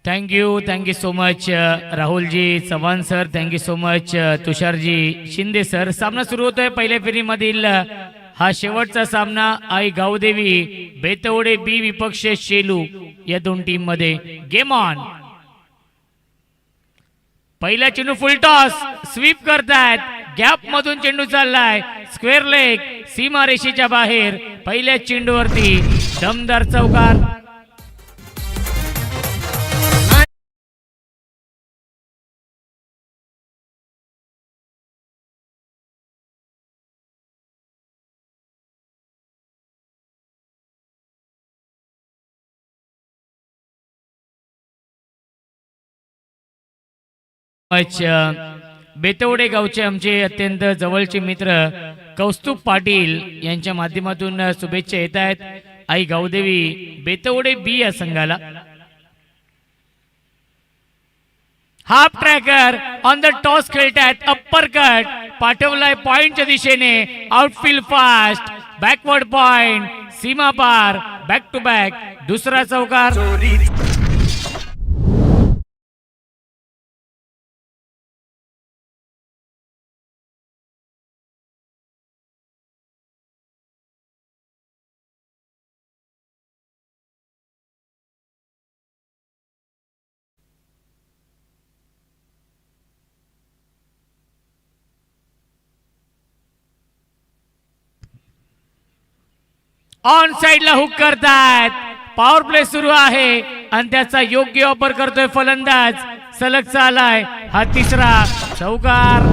Thank you so much Rahulji Chavan sir. Thank you so much Tusharji Shinde sir. सामना सुरू होतोय पहिल्या फेरीमधील हा शेवटचा सामना. आई गावदेवी बेतवडे बी विपक्ष शेलू या दोन टीम मध्ये. Game on. पहिला चेंडू फुल टॉस स्वीप करतायत. गॅप मधून चेंडू चाललाय स्क्वेअर लेग सीमा रेषेच्या बाहेर. पहिल्या चेंडूवरती दमदार चौकार. बेतवडे गावचे आमचे अत्यंत जवळचे मित्र कौस्तुभ पाटील यांच्या माध्यमातून शुभेच्छा येत आहेत आई गावदेवी बेतवडे बी या संघाला. Half tracker on the toss खेळतायत. अप्पर कट पाठवलाय पॉइंटच्या दिशेने. आउटफील्ड फास्ट बॅकवर्ड पॉइंट सीमा पार. बॅक टू बॅक दुसरा चौकार. ऑन साइडला हुक करतायत. पॉवर प्ले सुरू आहे आणि त्याचा योग्य वापर करतोय फलंदाज. सलग चालाय हा तिसरा चौकार.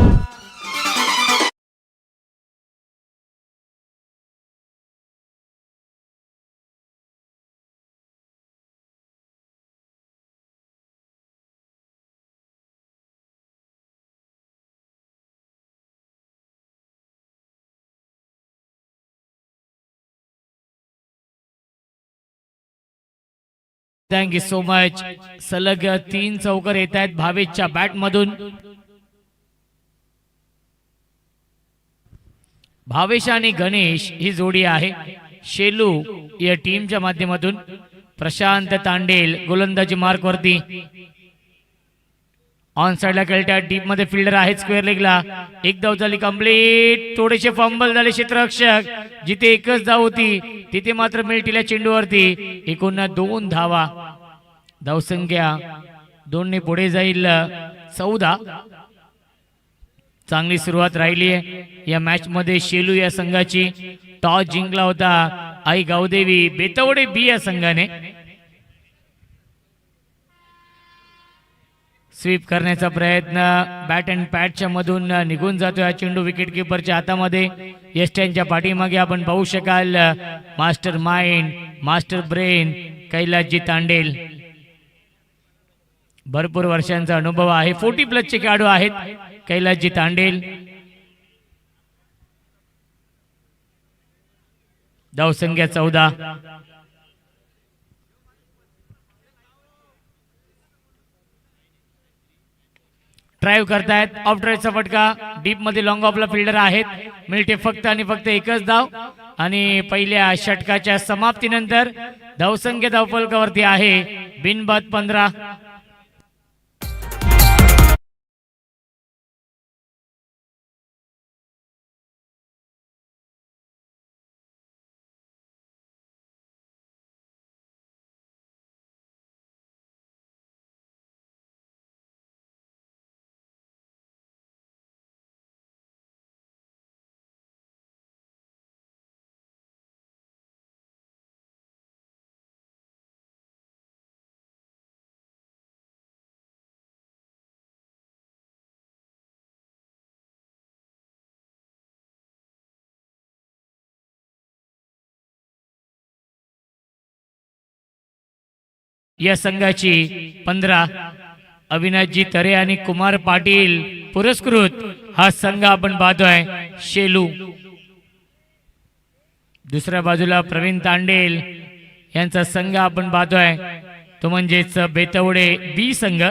Thank you so much. सलग 3 चौकार येत आहेत भावेशच्या बॅट मधून. भावेश आणि गणेश ही जोडी आहे शेलू या टीमच्या माध्यमातून. प्रशांत तांडेल गोलंदाजी मार्क वरती. ऑन साइडला खेळतात. डीप मध्ये फिल्डर आहेत स्क्वेअर लेगला. एक धाव झाली कंप्लीट. थोडेसे फंबल झाले क्षेत्ररक्षक. जिथे एकच धाव होती तिथे मात्र मिळतील चेंडूवरती. एकूण 2 धावा. धावसंख्या 2 ने पुढे जाईल 14. चांगली सुरुवात राहिली आहे या मॅच मध्ये शेलू या संघाची. टॉस जिंकला होता आई गावदेवी बेतवडे बी या संघाने. स्वीप करण्याचा प्रयत्न बॅट अँड पॅडच्या मधून निघून जातो हा चेंडू विकेट किपरच्या हातामध्ये. यष्ट्यांच्या पाठीमागे आपण पाहू शकाल master mind master brain Kailasji Tandel. भरपूर वर्षांचा अनुभव आहे. 40+ चे खेळाडू आहेत कैलासजी तांडेल. धावसंख्या 14. ड्राइव्ह करतायत. ऑफ ड्राइव्हचा फटका. डीप मध्ये लॉंग ऑफला फिल्डर आहेत. मिळते फक्त आणि फक्त एकच धाव. आणि पहिल्या षटकाच्या समाप्तीनंतर धावसंख्या धावफलकावरती आहे बिनबाद 15. या संघाची 15. अविनाशजी तरे आणि कुमार पाटील पुरस्कृत हा संघ आपण पाहतोय शेलू. दुसऱ्या बाजूला प्रवीण तांडेल यांचा संघ आपण पाहतोय तो म्हणजेच बेतवडे बी संघ.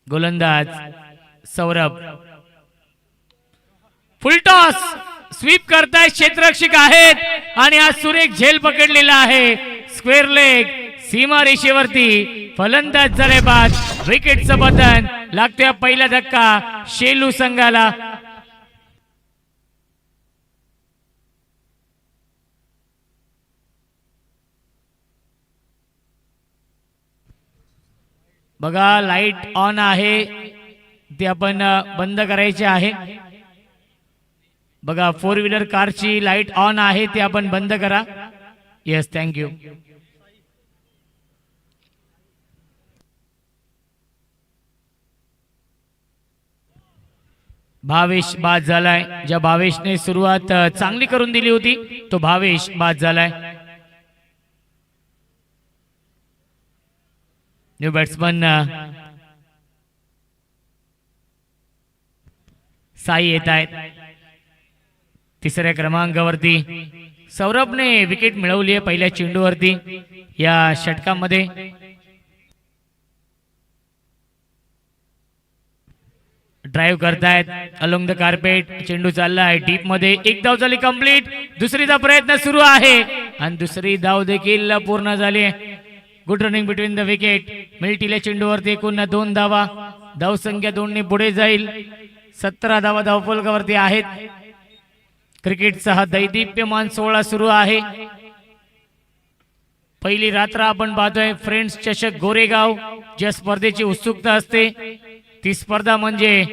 गोलंदाज सौरभ. फुल टॉस स्वीप करतायत क्षेत्ररक्षक आहेत आणि आज सुरेख झेल पकडलेला आहे. स्क्वेअर लेग सीमा रेषेवरती फलंदाज झाले बाद. विकेटचं बटन लागतोय पहिला धक्का शेलू संघाला. बघा लाईट ऑन आहे ते आपण बंद करायचे आहे. बघा फोर व्हीलर कारची लाईट ऑन आहे ते आपण बंद करा. Yes thank you. भावेश बाद झालाय. ज्या भावेशने सुरुवात चांगली करून दिली होती तो भावेश बाद झालाय. न्यू बॅट्समन साई येत आहेत. तिसऱ्या क्रमांकावरती सौरभने विकेट मिळवली आहे पहिल्या चेंडूवरती या षटकामध्ये. ड्राइव्ह करतायत अलोंग द कार्पेट. चेंडू चाललाय डीप मध्ये. एक धाव झाली कंप्लीट. दुसरीचा प्रयत्न सुरू आहे आणि दुसरी धाव देखील पूर्ण झाली. Good running between the wicket. मिल्टील्या चेंडूवरती एकूण 2 धावा. धावसंख्या 2 ने पुढे जाईल. 17 धावा धावफलकावरती आहेत. क्रिकेटचा हा दैदिप्यमान सोहळा सुरू आहे. पहिली रात्र आपण पाहतोय फ्रेंड्स चषक गोरेगाव. ज्या स्पर्धेची उत्सुकता असते ती स्पर्धा म्हणजे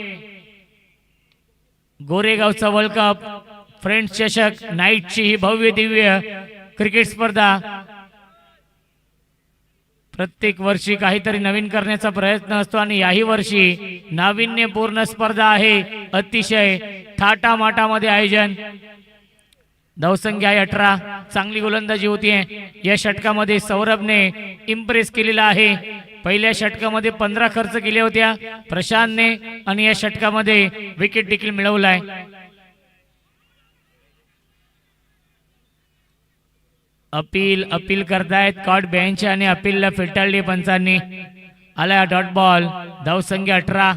गोरेगावचा वर्ल्ड कप. फ्रेंड्स चषक नाईटची ही भव्य दिव्य क्रिकेट स्पर्धा प्रत्येक वर्षी काहीतरी नवीन करण्याचा प्रयत्न असतो आणि याही वर्षी नाविन्यपूर्ण स्पर्धा आहे. अतिशय थाटामाटामध्ये आयोजन. धावसंख्या 18. चांगली गोलंदाजी होतीये या षटकामध्ये. सौरभने इम्प्रेस केलेला आहे. पहिल्या षटकामध्ये 15 खर्च केल्या होत्या प्रशांतने आणि या षटकामध्ये विकेट देखील मिळवलाय. अपील करतायत कॉट बेंच आणि अपीलला फेटाळली पंचांनी. आला डॉट बॉल. धावसंख्या 18.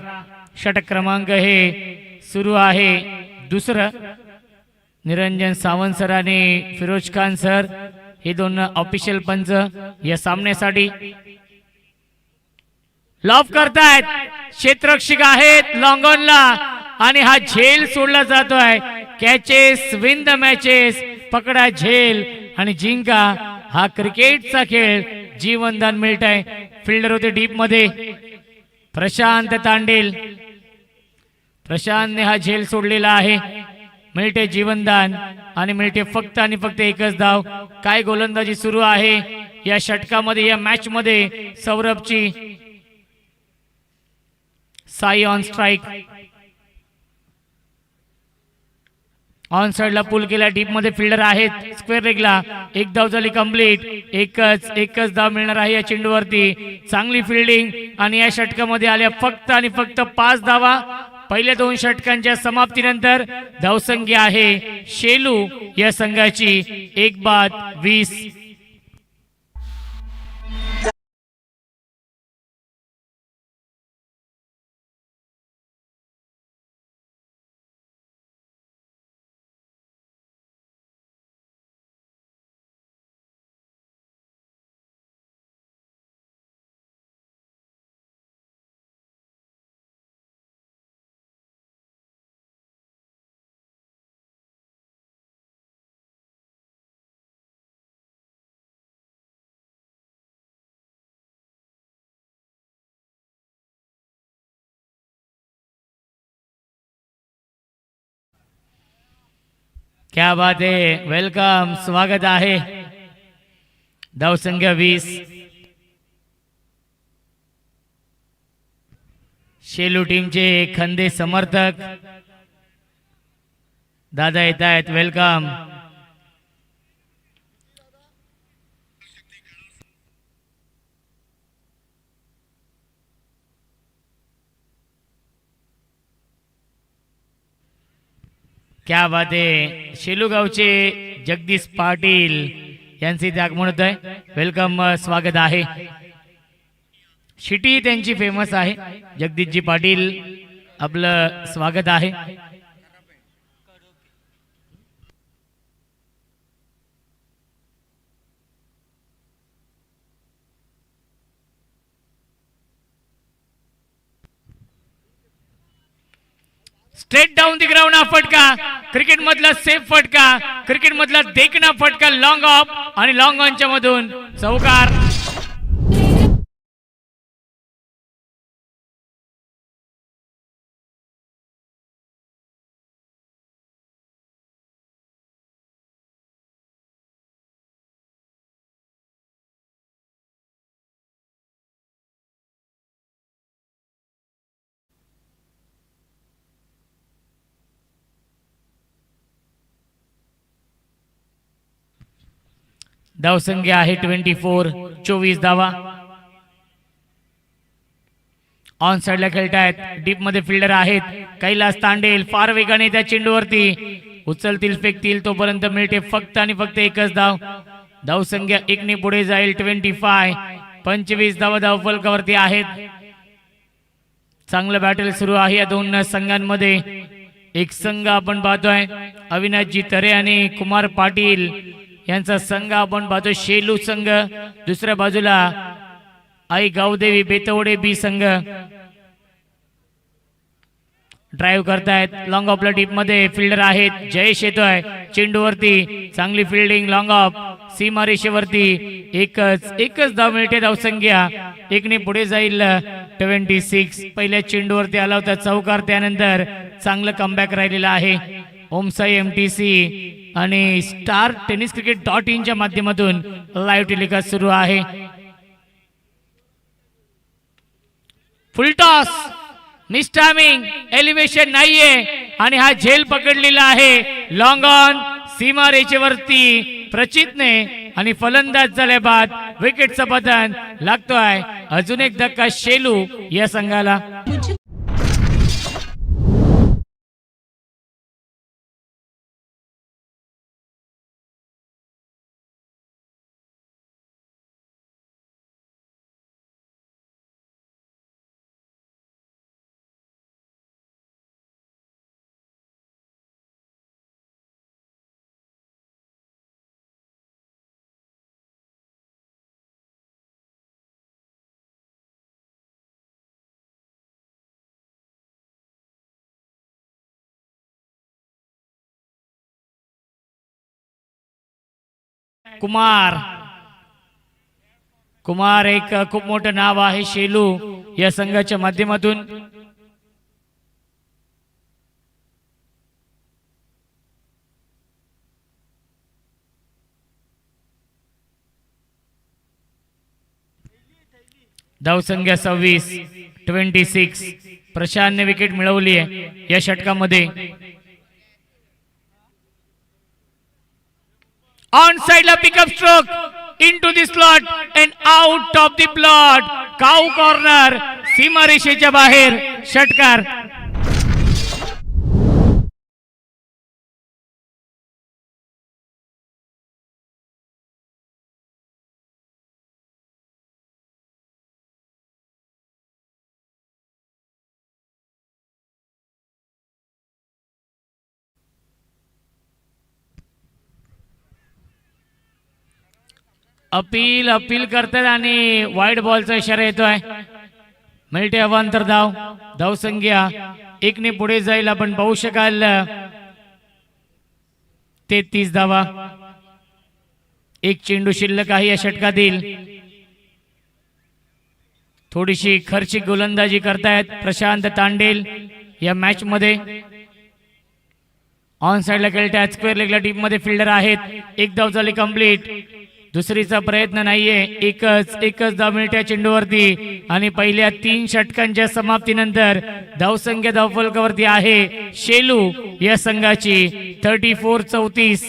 षटक क्रमांक हे सुरू आहे दुसरं. निरंजन सावंत सर आणि फिरोज खान सर हे दोन ऑफिशियल पंच या सामन्यासाठी. लॉफ करतायत क्षेत्ररक्षक आहेत लॉंग ऑनला आणि हा झेल सोडला जातोय. Catches win the matches. पकडा झेल आणि जिंका. हा क्रिकेटचा खेळ. जीवनदान मिळत आहे. फिल्डर होते डीप मध्ये प्रशांत तांडेल. प्रशांतने हा झेल सोडलेला आहे. मिळते जीवनदान आणि मिळते फक्त आणि फक्त एकच धाव. काय गोलंदाजी सुरू आहे या षटकामध्ये या मॅच मध्ये. सौरभची. Sai on strike. ऑन साइडला पुल केला. डीप मध्ये फिल्डर आहेत. स्क्वेअर लेगला एक धाव झाली कंप्लीट. एकच धाव मिळणार आहे या चेंडूवरती. चांगली फिल्डिंग आणि या षटकामध्ये आल्या फक्त आणि फक्त 5 धावा. पहिल्या 2 षटकांच्या समाप्तीनंतर धावसंख्या आहे शेलू या संघाची 1 बाद 20. क्या बात है. वेलकम. स्वागत आहे. धावसंख्या 20. शेलू टीमचे खंदे समर्थक दादा येत आहेत. वेलकम. क्या बात आहे. शेलूगावचे जगदीश पाटील यांचे इथे आगमन होत आहे. वेलकम. स्वागत आहे. शिटी त्यांची फेमस आहे. जगदीशजी पाटील आपलं स्वागत आहे. स्ट्रेट डाऊन दी ग्राउंड हा फटका, क्रिकेट मधला सेफ फटका, क्रिकेट मधला देखना फटका, लॉंग ऑफ आणि लॉंग ऑनच्या मधून चौकार. धावसंख्या आहे 24, 24 धावा. ऑन साइडला खेळतायत, डीप मध्ये फिल्डर आहेत. कैलास तांडेल फार वेगाने त्या चेंडूवरती उचलतील फेकतील तोपर्यंत मिळते फक्त आणि फक्त एकच धाव. धावसंख्या 1 ने पुढे जाईल. 25, 25 धावा धावफलकावरती आहेत. चांगलं बॅटल सुरू आहे या दोन संघांमध्ये. एक संघ आपण पाहतोय अविनाशजी तरे आणि कुमार पाटील यांचा संघ आपण पाहतोय शेलू संघ. दुसऱ्या बाजूला आई गावदेवी बेतवडे बी संघ. ड्राइव्ह करतायत. लॉंग ऑफला डीप मध्ये फिल्डर आहेत. जयेश येतोय चेंडूवरती, चांगली फिल्डिंग लॉंग ऑफ सीमा रेषेवरती. एकच धाव मिळते. धावसंख्या 1 ने पुढे जाईल. 26 पहिल्या चेंडूवरती आला होता चौकार. त्यानंतर चांगलं कमबॅक राहिलेलं आहे. ओमसाई MTC आणि स्टार टेनिस क्रिकेट.in च्या माध्यमातून लाईव्ह टेलिकास्ट सुरू आहे. फुल टॉस, मिस टायमिंग, एलिव्हेशन नाहीये आणि हा झेल पकडलेला आहे. लॉंग ऑन सीमा रेषेवरती प्रचितने आणि फलंदाज झाल्या बाद विकेटचं पतन लागतोय. अजून एक धक्का शेलू या संघाला. कुमार एक खूप मोठं नाव आहे शेलू या संघाच्या माध्यमातून. धावसंख्या 26, 26. प्रशांतने विकेट मिळवली आहे या षटकामध्ये. ऑन साइडला pickup stroke into the slot and out of the plot. Cow corner सीमारेषेच्या बाहेर षटकार. अपील करतात आणि वाईड बॉलचा इशारा येतोय. मिळते अवांतर धाव. धावसंख्या 1 ने पुढे जाईल. आपण पाहू शकाल 33 धावा. एक चेंडू शिल्लक आहे या षटकातील. थोडीशी खर्चिक गोलंदाजी करतायत प्रशांत तांडेल या मॅच मध्ये. ऑन साइडला खेळतायत. स्क्वेअर लेगला डीप मध्ये फिल्डर आहेत. एक धाव झाली कंप्लीट. दुसरीचा प्रयत्न नाहीये. एकच धाव मिळते चेंडूवरती आणि पहिल्या 3 षटकांच्या समाप्तीनंतर धावसंख्या धावफलकावरती आहे शेलू या संघाची 34-34.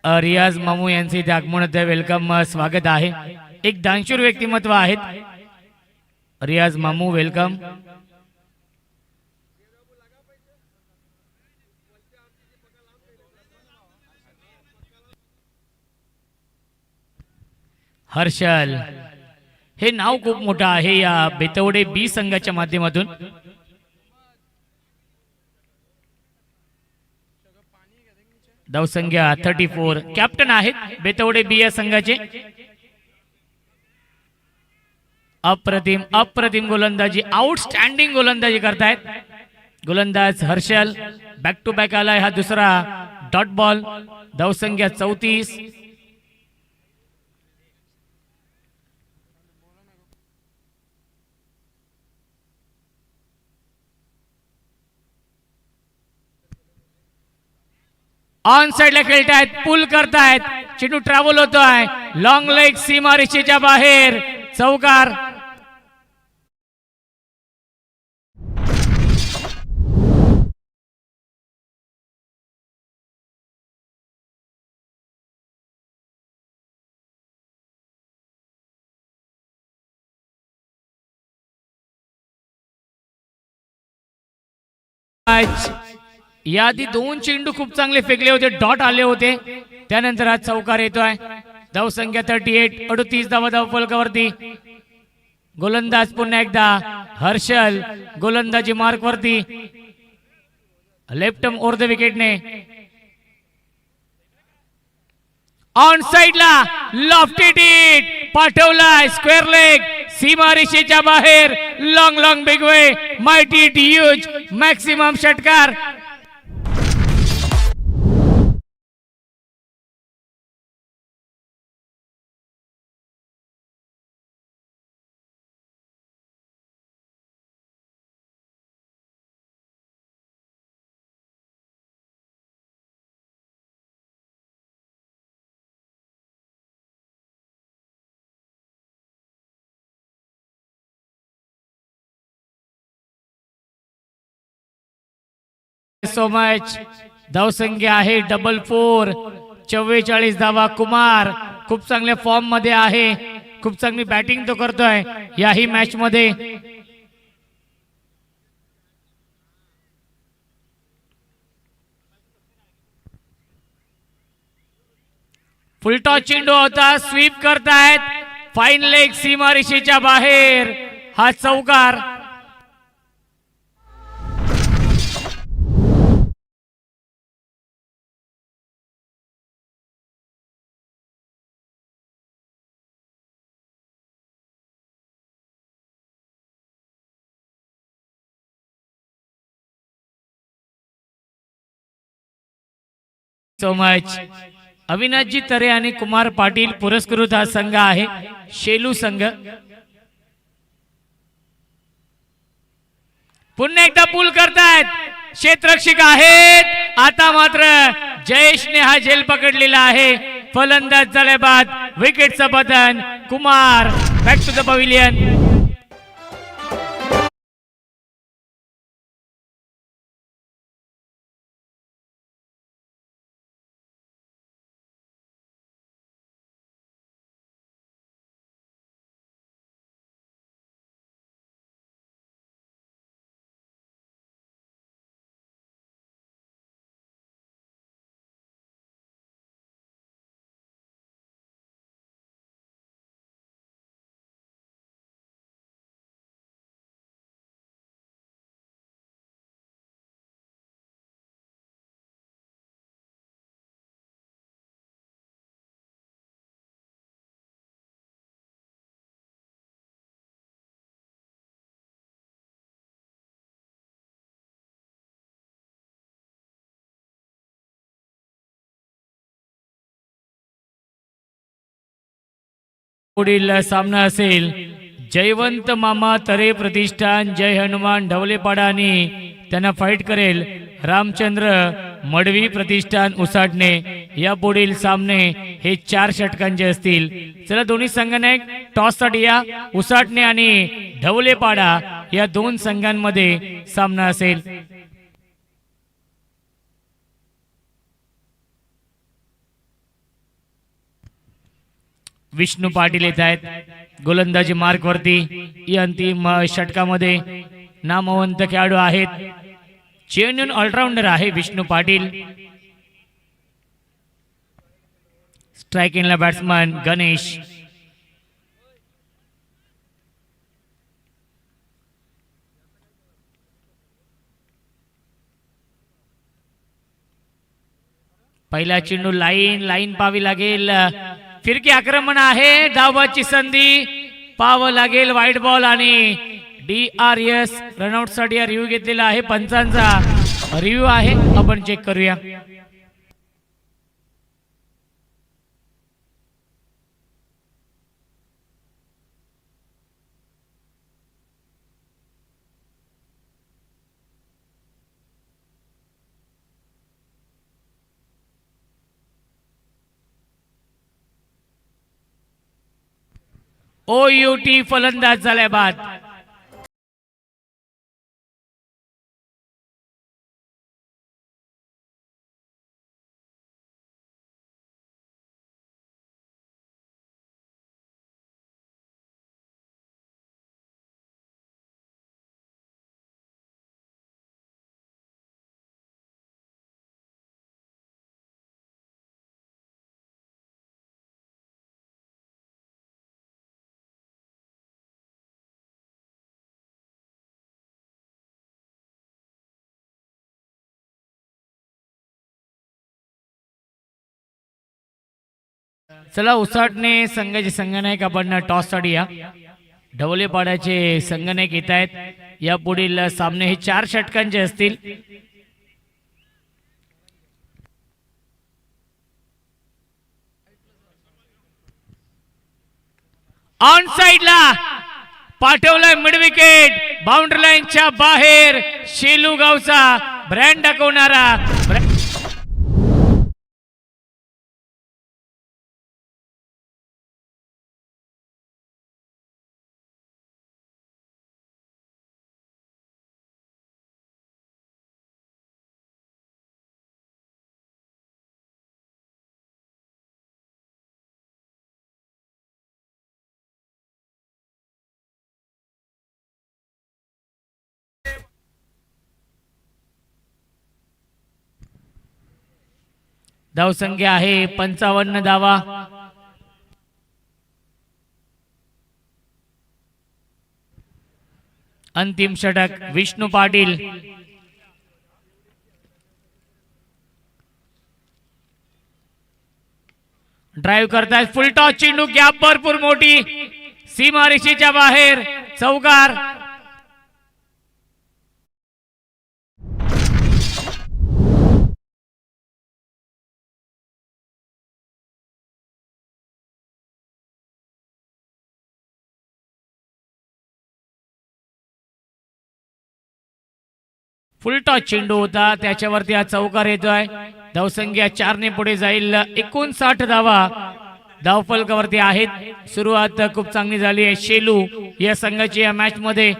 रियाज मामू यांचे इथे आगमन होते. वेलकम, स्वागत आहे. एक दानशूर व्यक्तिमत्व आहेत. रियाज मामू वेलकम. हर्षल, हे नाव खूप मोठं आहे या बेतवडे बी संघाच्या माध्यमातून. धावसंख्या 34. कॅप्टन आहेत बेतवडे बी या संघाचे. अप्रतिम अप्रतिम गोलंदाजी, आउटस्टँडिंग गोलंदाजी करतायत गोलंदाज हर्षल. बॅक टू बॅक आलाय हा दुसरा डॉट बॉल. धावसंख्या 34. ऑन साइडला खेळतायत, पुल करतायत, चेंडू ट्रॅव्हल होतोय, लॉंग लेग सीमारेषेच्या बाहेर, चौकार. याआधी 2 चेंडू खूप चांगले फेकले होते, डॉट आले होते, त्यानंतर आज चौकार येतोय. धावसंख्या 38. 38 धावा धाव फलकावरती. गोलंदाज पुन्हा एकदा हर्षल गोलंदाजी मार्क वरती. लेफ्ट ओव्हर द विकेटने. ऑन साइडला लॉफ्टेड हिट पाठवलाय, स्क्वेअर लेग सीमारेषेच्या बाहेर. Long long big way, mighty hit, huge maximum षटकार. So much. धावसंख्या आहे 44. 44 धावा. कुमार खूप चांगल्या फॉर्म मध्ये आहे, खूप चांगली बॅटिंग तो करतोय याही मॅच मध्ये. फुलटॉस चेंडू होता, स्वीप करतायत, फाईन लेग सीमारेषेच्या बाहेर, हा चौकार. So much. अविनाशजी तरे आणि कुमार पाटील पुरस्कृत हा संघ आहे, शेलू संघ. पुन्हा एकदा पूल करतायत, क्षेत्ररक्षक आहेत. आता मात्र जयेशने हा झेल पकडलेला आहे. फलंदाज झाल्या बाद विकेटचं पतन. Kumar back to the pavilion. पुढील सामना असेल जयवंत मामा तरे प्रतिष्ठान जय हनुमान ढवलेपाडा आणि त्यांना फाईट करेल रामचंद्र मडवी प्रतिष्ठान उसाटणे. या पुढील सामने हे 4 षटकांचे असतील. चला दोन्ही संघांना एक टॉस साठी या. उसाटणे आणि ढवलेपाडा या 2 संघांमध्ये सामना असेल. विष्णू पाटील येत आहेत गोलंदाजी मार्क वरती. या अंतिम षटकामध्ये नामवंत खेळाडू आहेत. जेन्युइन ऑलराऊंडर आहे विष्णू पाटील. स्ट्रायकिंगला बॅट्समन गणेश. पहिला चेंडू लाईन पाहावी लागेल. फिरकी आक्रमण आहे. धावबाची संधी पाहावं लागेल. वाईट बॉल आणि DRS रनआउट साठी रिव्ह्यू घेतलेला आहे. पंचांचा रिव्ह्यू आहे, आपण चेक करूया. OUT फलंदाज झाल्या बाद. चला उसाटणे संघाचे संघनायक आपण टॉस साठी या. ढवलेपाड्याचे संघनायक येत आहेत. या पुढील सामने हे 4 षटकांचे असतील. ऑन साइडला पाठवलाय मिड विकेट. बाउंड्री लाईनच्या बाहेर शेलू गावचा ब्रँड दाखवणारा धावसंख्या आहे 55 धावा. अंतिम षटक विष्णू पाटील. ड्राइव्ह करतायत. फुल टॉस चेंडू. गॅप भरपूर मोठी. सीमारेषेच्या बाहेर चौकार. फुल टॉस चेंडू होता, त्याच्यावरती हा चौकार येतोय. धावसंख्या 4 ने पुढे जाईल. 59 धावा धावफलकावरती आहेत. सुरुवात खूप चांगली झाली आहे शेलू या संघाची या मॅच मध्ये.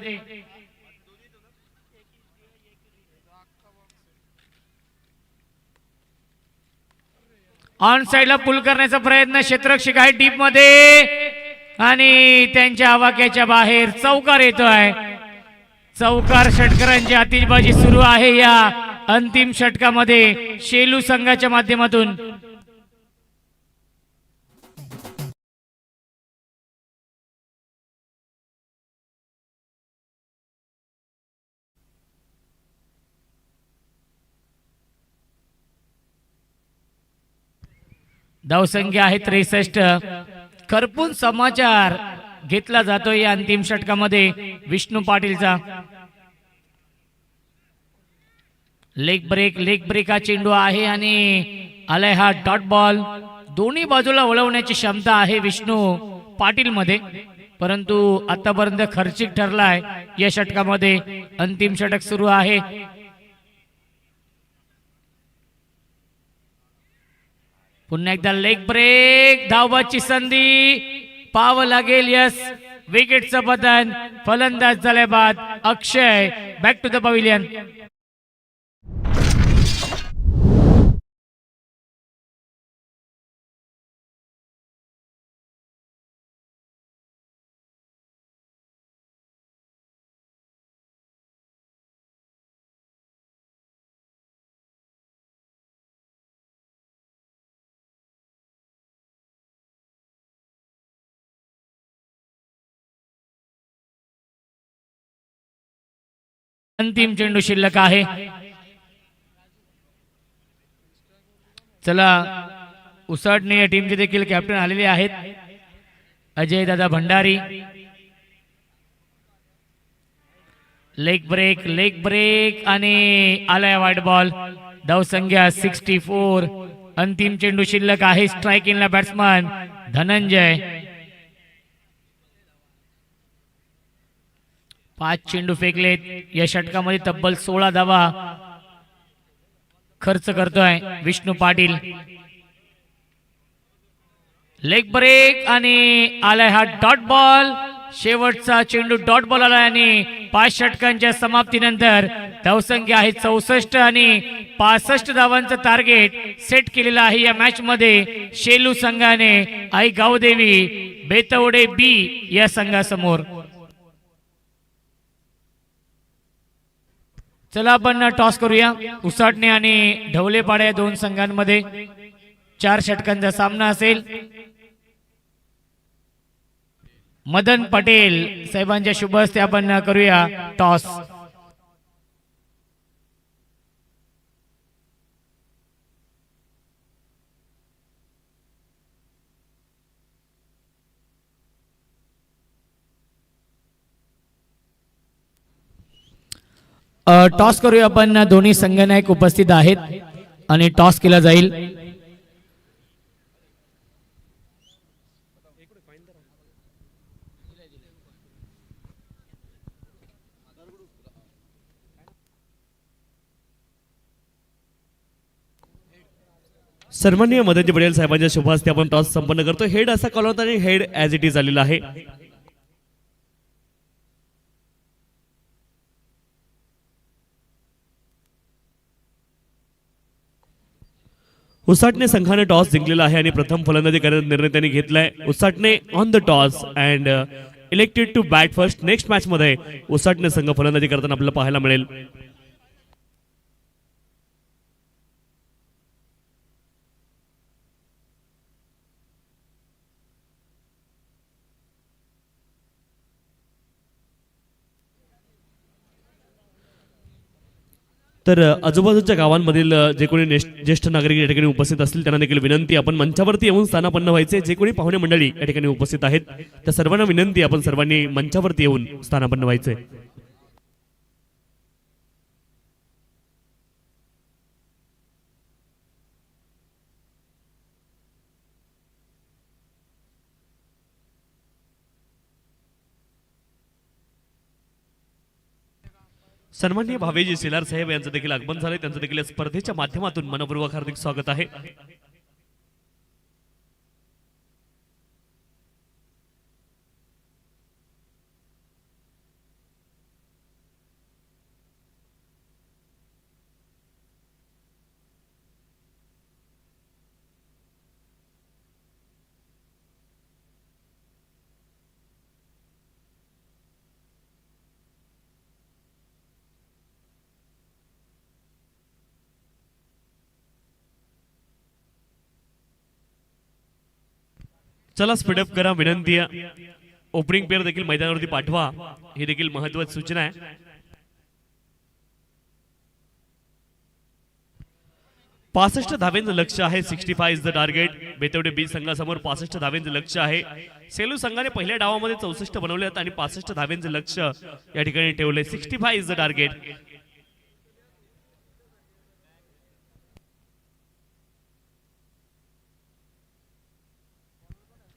ऑन साइडला पुल करण्याचा प्रयत्न. क्षेत्ररक्षक आहे डीप मध्ये आणि त्यांच्या आवाक्याच्या बाहेर चौकार येतोय. चौकार षटकारांची आतिषबाजी सुरू आहे या अंतिम षटकामध्ये शेलू संघाच्या माध्यमातून. धावसंख्या आहे 63. खरपून समाचार घेतला जातो या अंतिम षटकामध्ये विष्णू पाटीलचा. लेग ब्रेक हा चेंडू आहे आणि आलाय हा डॉट बॉल. दोन्ही बाजूला वळवण्याची क्षमता आहे विष्णू पाटील मध्ये, परंतु आतापर्यंत खर्चिक ठरलाय या षटकामध्ये. अंतिम षटक सुरू आहे. पुन्हा एकदा लेग ब्रेक. धावबाची संधी पाहावं लागेल. यस, विकेटचं पतन. फलंदाज झाल्या बाद Akshay. Back to the pavilion. अंतिम चेंडू शिल्लक आहे. चला उसाटणे या टीमचे देखील कॅप्टन आलेले आहेत. अजय दादा भंडारी. लेग ब्रेक आणि आलाय वाईट बॉल. धावसंख्या 64. अंतिम चेंडू शिल्लक आहे. Strike इनला batsman Dhananjay. 5 चेंडू फेकलेत. या षटकामध्ये तब्बल 16 धावा खर्च करतोय विष्णू पाटील. लेग ब्रेक आणि आलाय हा डॉट बॉल. शेवटचा चेंडू डॉट बॉल आला आणि 5 षटकांच्या समाप्तीनंतर धावसंख्या आहे 64 आणि 65 धावांचं टार्गेट सेट केलेलं आहे या मॅच मध्ये शेलू संघाने आई गावदेवी बेतवडे बी या संघासमोर. चला आपण टॉस करूया. उसाटणे आणि ढवलेपाडा या दोन संघांमध्ये 4 षटकांचा सामना असेल. मदन पटेल साहेबांच्या शुभ हस्ते आपण करूया टॉस. टॉस करूया आपण. दोन्ही संघनायक उपस्थित आहेत आणि टॉस केला जाईल. सन्माननीय मदनजी पटेल साहेबांच्या शुभ हस्ते आपण टॉस संपन्न करतो. हेड असा कॉल होता आणि हेड ॲज इट इज आलेला आहे. उसाटणे संघाने टॉस जिंकलेला आहे आणि प्रथम फलंदाजी करण्याचा निर्णय त्यांनी घेतलाय. Usatane on the toss and elected to bat first. Next match मध्ये उसाटणे संघ फलंदाजी करताना आपल्याला पाहायला मिळेल. तर आजूबाजूच्या गावांमधील जे कोणी ज्येष्ठ नागरिक या ठिकाणी उपस्थित असतील त्यांना देखील विनंती, आपण मंचावरती येऊन स्थानापन्न व्हायचे. जे कोणी पाहुणे मंडळी या ठिकाणी उपस्थित आहेत त्या सर्वांना विनंती, आपण सर्वांनी मंचावरती येऊन स्थानापन्न व्हायचे. सन्माननीय भावेजी सिलार साहेब यांचं देखील आगमन झाले. त्यांचं देखील स्पर्धेच्या माध्यमातून मनपूर्वक हार्दिक स्वागत आहे. चला स्पीडअप करा, विनंती आहे. ओपनिंग पेअर देखील मैदानावरती पाठवा, ही देखील महत्त्वाची सूचना आहे. 65 धावेंचं लक्ष आहे. 65 इज द टार्गेट. बेतवडे बी संघासमोर 65 धावेंचं लक्ष आहे. सेलू संघाने पहिल्या डावामध्ये 64 बनवलेत आणि 65 धावेंचं लक्ष या ठिकाणी ठेवले. 65 इज द टार्गेट.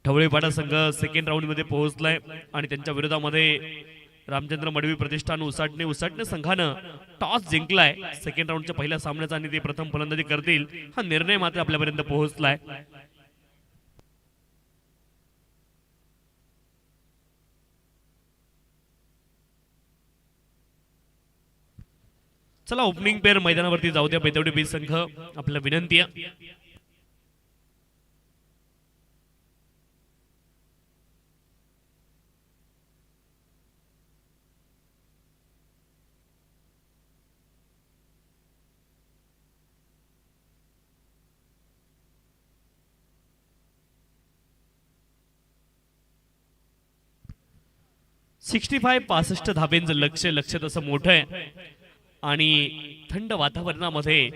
ढवळेपाडा संघ सेकंड राऊंड मध्ये पोहोचलाय आणि त्यांच्या विरोधामध्ये रामचंद्र मडवी प्रतिष्ठान उसाटणे संघानं टॉस जिंकलाय सेकंड राऊंडच्या पहिल्या सामन्याचा आणि ते प्रथम फलंदाजी करतील हा निर्णय मात्र आपल्यापर्यंत पोहोचलाय. चला ओपनिंग पेअर मैदानावरती जाऊ द्या. बेतवडे बी संघ, आपल्याला विनंती आहे. 65 धाब्यांचं लक्ष तसं मोठं आहे आणि थंड वातावरणामध्ये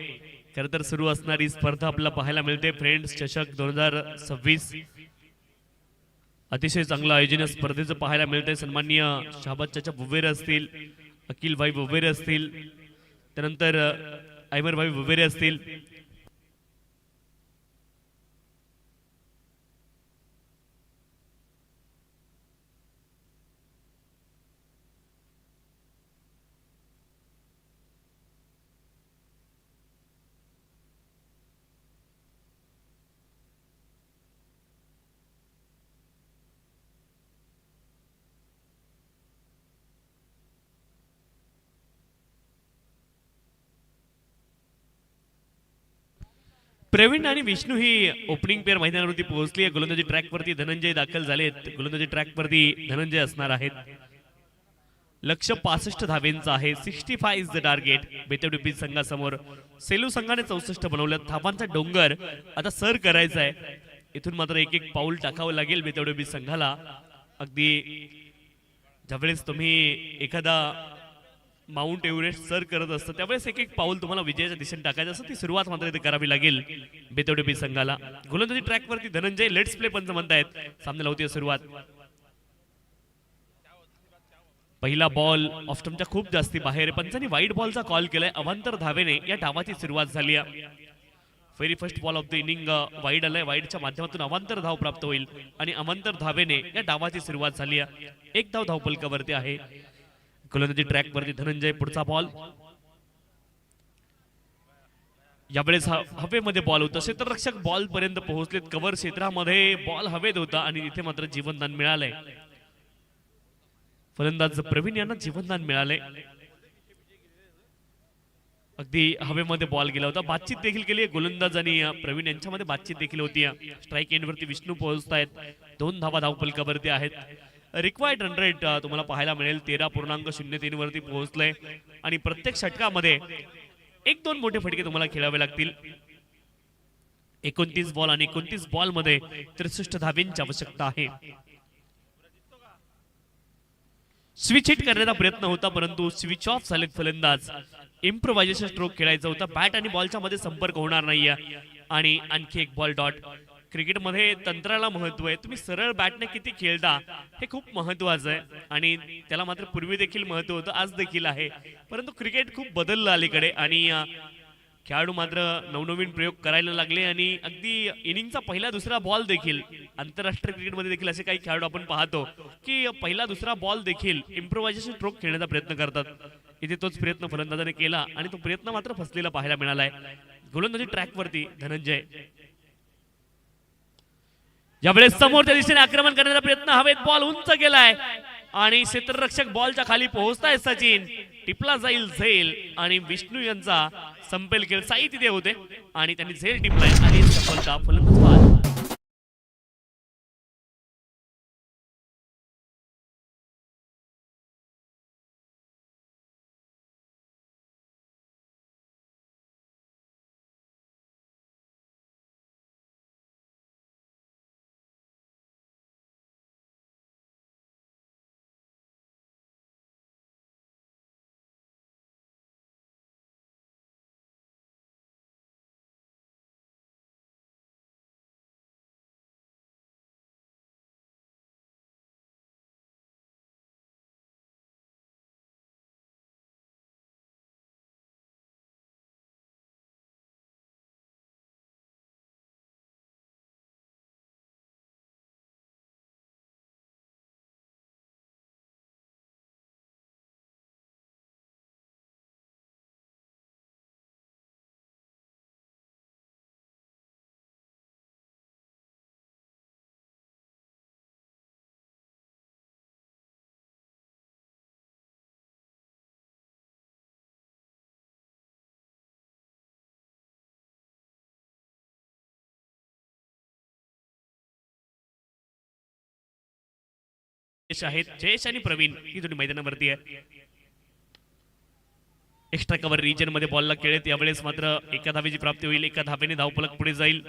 खरं तर सुरू असणारी स्पर्धा आपल्याला पाहायला मिळते. फ्रेंड्स चषक 2026 अतिशय चांगलं आयोजन या स्पर्धेचं पाहायला मिळतंय. सन्माननीय शहाबाज चाचा बुवेरे असतील, अखिल भाई बुवेरे असतील, त्यानंतर ऐमर भाई बुवेरे असतील. प्रवीण आणि विष्णू ही ओपनिंग पेअर मैदानावरती पोहोचली आहे. गोलंदाजी ट्रॅकवरती धनंजय दाखल झालेत. गोलंदाजी ट्रॅकवरती धनंजय असणार आहेत. लक्ष 65 धावेंचं आहे. 65 इज द टार्गेट. बेतवडे संघासमोर सेलू संघाने 64 बनवलं. धावांचा डोंगर आता सर करायचा आहे. इथून मात्र एक एक पाऊल टाकावं लागेल बेतवडे संघाला. अगदी ज्यावेळेस तुम्ही एखादा माउंट एव्हरेस्ट सर करत असतं त्यावेळेस एक एक पाऊल तुम्हाला विजयाच्या दिशेने टाकायचं असतं. ती सुरुवात मात्र इथे करावी लागेल बेतवडे संघाला. गोलंदाजी ट्रॅकवरती धनंजय. लेट्स प्ले पंच म्हणतायत. सामन्याला होती सुरुवात. पहिला बॉल ऑफ स्टंपच्या खूप जास्ती बाहेर. पंचांनी वाईट बॉलचा कॉल केलाय. अवांतर धावेने या डावाची सुरुवात झाली आहे. Very first ball of the inning wide आलाय. वाईडच्या माध्यमातून अवांतर धाव प्राप्त होईल आणि अवांतर धावेने या डावाची सुरुवात झाली आहे. एक धाव धावफलकावरती आहे. गोलंदाजी ट्रॅकवरती धनंजय. पुढचा बॉल यावेळेस हवेमध्ये बॉल होता. क्षेत्ररक्षक बॉल पर्यंत पोहोचलेत. कव्हर क्षेत्रामध्ये बॉल हवेत होता आणि इथे मात्र जीवनदान मिळालंय. फलंदाज प्रवीण यांना जीवनदान मिळाले. अगदी हवेमध्ये बॉल गेला होता. बातचीत देखील केली. गोलंदाज आणि प्रवीण यांच्यामध्ये बातचीत देखील होती. स्ट्राईक एंडवरती विष्णू पोहोचतायत. 2 धावा धावफलकावरती आहेत. रिक्वायर्ड रन रेट तुम्हाला पाहायला मिळेल 13.03 वरती पोहोचलंय आणि प्रत्येक षटकामध्ये 1-2 मोठे फटके तुम्हाला खेळावे लागतील. 29 बॉल आणि 29 बॉल मध्ये 63 धावेंची आवश्यकता आहे. स्विच हिट करण्याचा प्रयत्न होता परंतु स्विच ऑफ झालेत फलंदाज. इम्प्रोव्हायझेशन स्ट्रोक खेळायचा होता. बॅट आणि बॉलच्या मध्ये संपर्क होणार नाहीये आणि आणखी एक बॉल डॉट. क्रिकेटमध्ये तंत्राला महत्व आहे. तुम्ही सरळ बॅटने किती खेळता हे खूप महत्वाचं आहे आणि त्याला मात्र पूर्वी देखील महत्व होतं, आज देखील आहे. परंतु क्रिकेट खूप बदललं अलीकडे आणि खेळाडू मात्र नवनवीन प्रयोग करायला लागले आणि अगदी इनिंगचा पहिला दुसरा बॉल देखील आंतरराष्ट्रीय क्रिकेटमध्ये देखील असे काही खेळाडू आपण पाहतो की पहिला दुसरा बॉल देखील इम्प्रोव्हायझेशन स्ट्रोक खेळण्याचा प्रयत्न करतात. इथे तोच प्रयत्न फलंदाजाने केला आणि तो प्रयत्न मात्र फसलेला पाहायला मिळालाय. गोलंदाजी ट्रॅकवरती धनंजय. यावेळेस समोरच्या दिशेने आक्रमण करण्याचा प्रयत्न. हवेत बॉल उंच गेलाय आणि क्षेत्ररक्षक बॉलच्या खाली पोहोचताय. सचिन टिपला जाईल झेल आणि विष्णू यांचा संपेल खेळ. साई तिथे होते आणि त्यांनी झेल टिपलाय आणि सफलता. फलंदाज बाद. आहेत जयेश आणि प्रवीण ही जोडी मैदानावरती आहे. एक्स्ट्रा कव्हर रिजन मध्ये बॉलला खेळत. यावेळेस मात्र एका धावेची प्राप्ती होईल. एका धावेने धावफलक पुढे जाईल.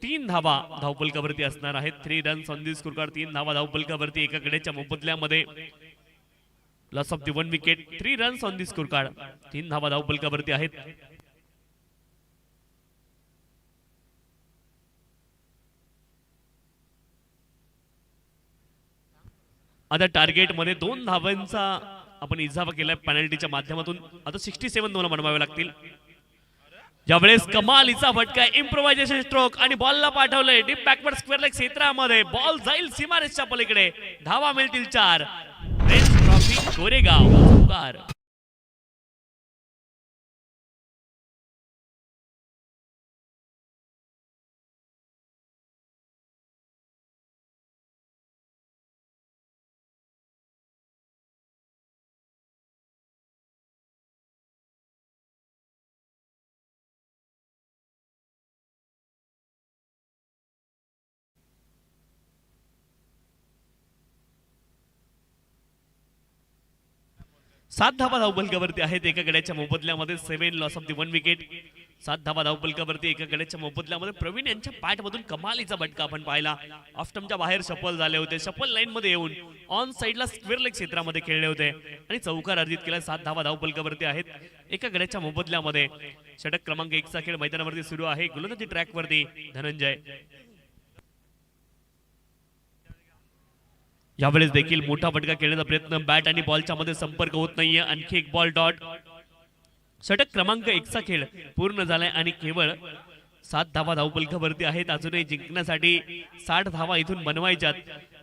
3 धावा धावफलकावरती असणार आहेत. 3 runs on the score card. 3 धावा धावफलकावरती एका गड्याच्या मोबदल्यामध्ये. Loss of the 1 wicket. 3 runs on the score card. 3 धावा धावफलकावरती आहेत. आता टार्गेट मध्ये 2 धावांचा आपण इजाफा केलाय पेनल्टीच्या माध्यमातून. आता 67 तुम्हाला बनवावे लागतील. ज्यावेळेस कमालीचा फटका, इम्प्रोव्हायझेशन स्ट्रोक आणि बॉलला पाठवलंय डीप बॅकवर्ड स्क्वेअर लेग क्षेत्रामध्ये. बॉल जाईल सीमारेषच्या पलीकडे. धावा मिळतील 4. फ्रेंच ट्रॉफी कोरेगाव चौकार. सात धावा धावफलकावरती आहेत एका गड्याच्या मोबदल्यामध्ये. 7 लॉस ऑफ दी 1 विकेट. 7 धावा धावफलकावरती एका गड्याच्या मोबदल्यामध्ये. प्रवीण यांच्या पॅटमधून कमालीचा फटका आपण पाहिला. ऑफस्टमच्या बाहेर शफल झाले होते. शफल लाईन मध्ये येऊन ऑन साइडला स्क्वेअर लेग क्षेत्रामध्ये खेळले होते आणि चौकार अर्जित केला. 7 धावा धावफलकावरती आहेत एका गड्याच्या मोबदल्यामध्ये. षटक क्रमांक 1 चा खेळ मैदानावरती सुरू आहे. गोलंदाजी ट्रॅक वरती धनंजय. यावेळेस देखील मोठा फटका खेळण्याचा प्रयत्न. बॅट आणि बॉलच्या मध्ये संपर्क होत नाहीये. आणखी एक बॉल डॉट. षटक क्रमांक 1 चा खेळ पूर्ण झालाय आणि केवळ 7 धावा धावफलकावरती आहेत. अजूनही जिंकण्यासाठी 60 धावा इथून बनवायच्यात.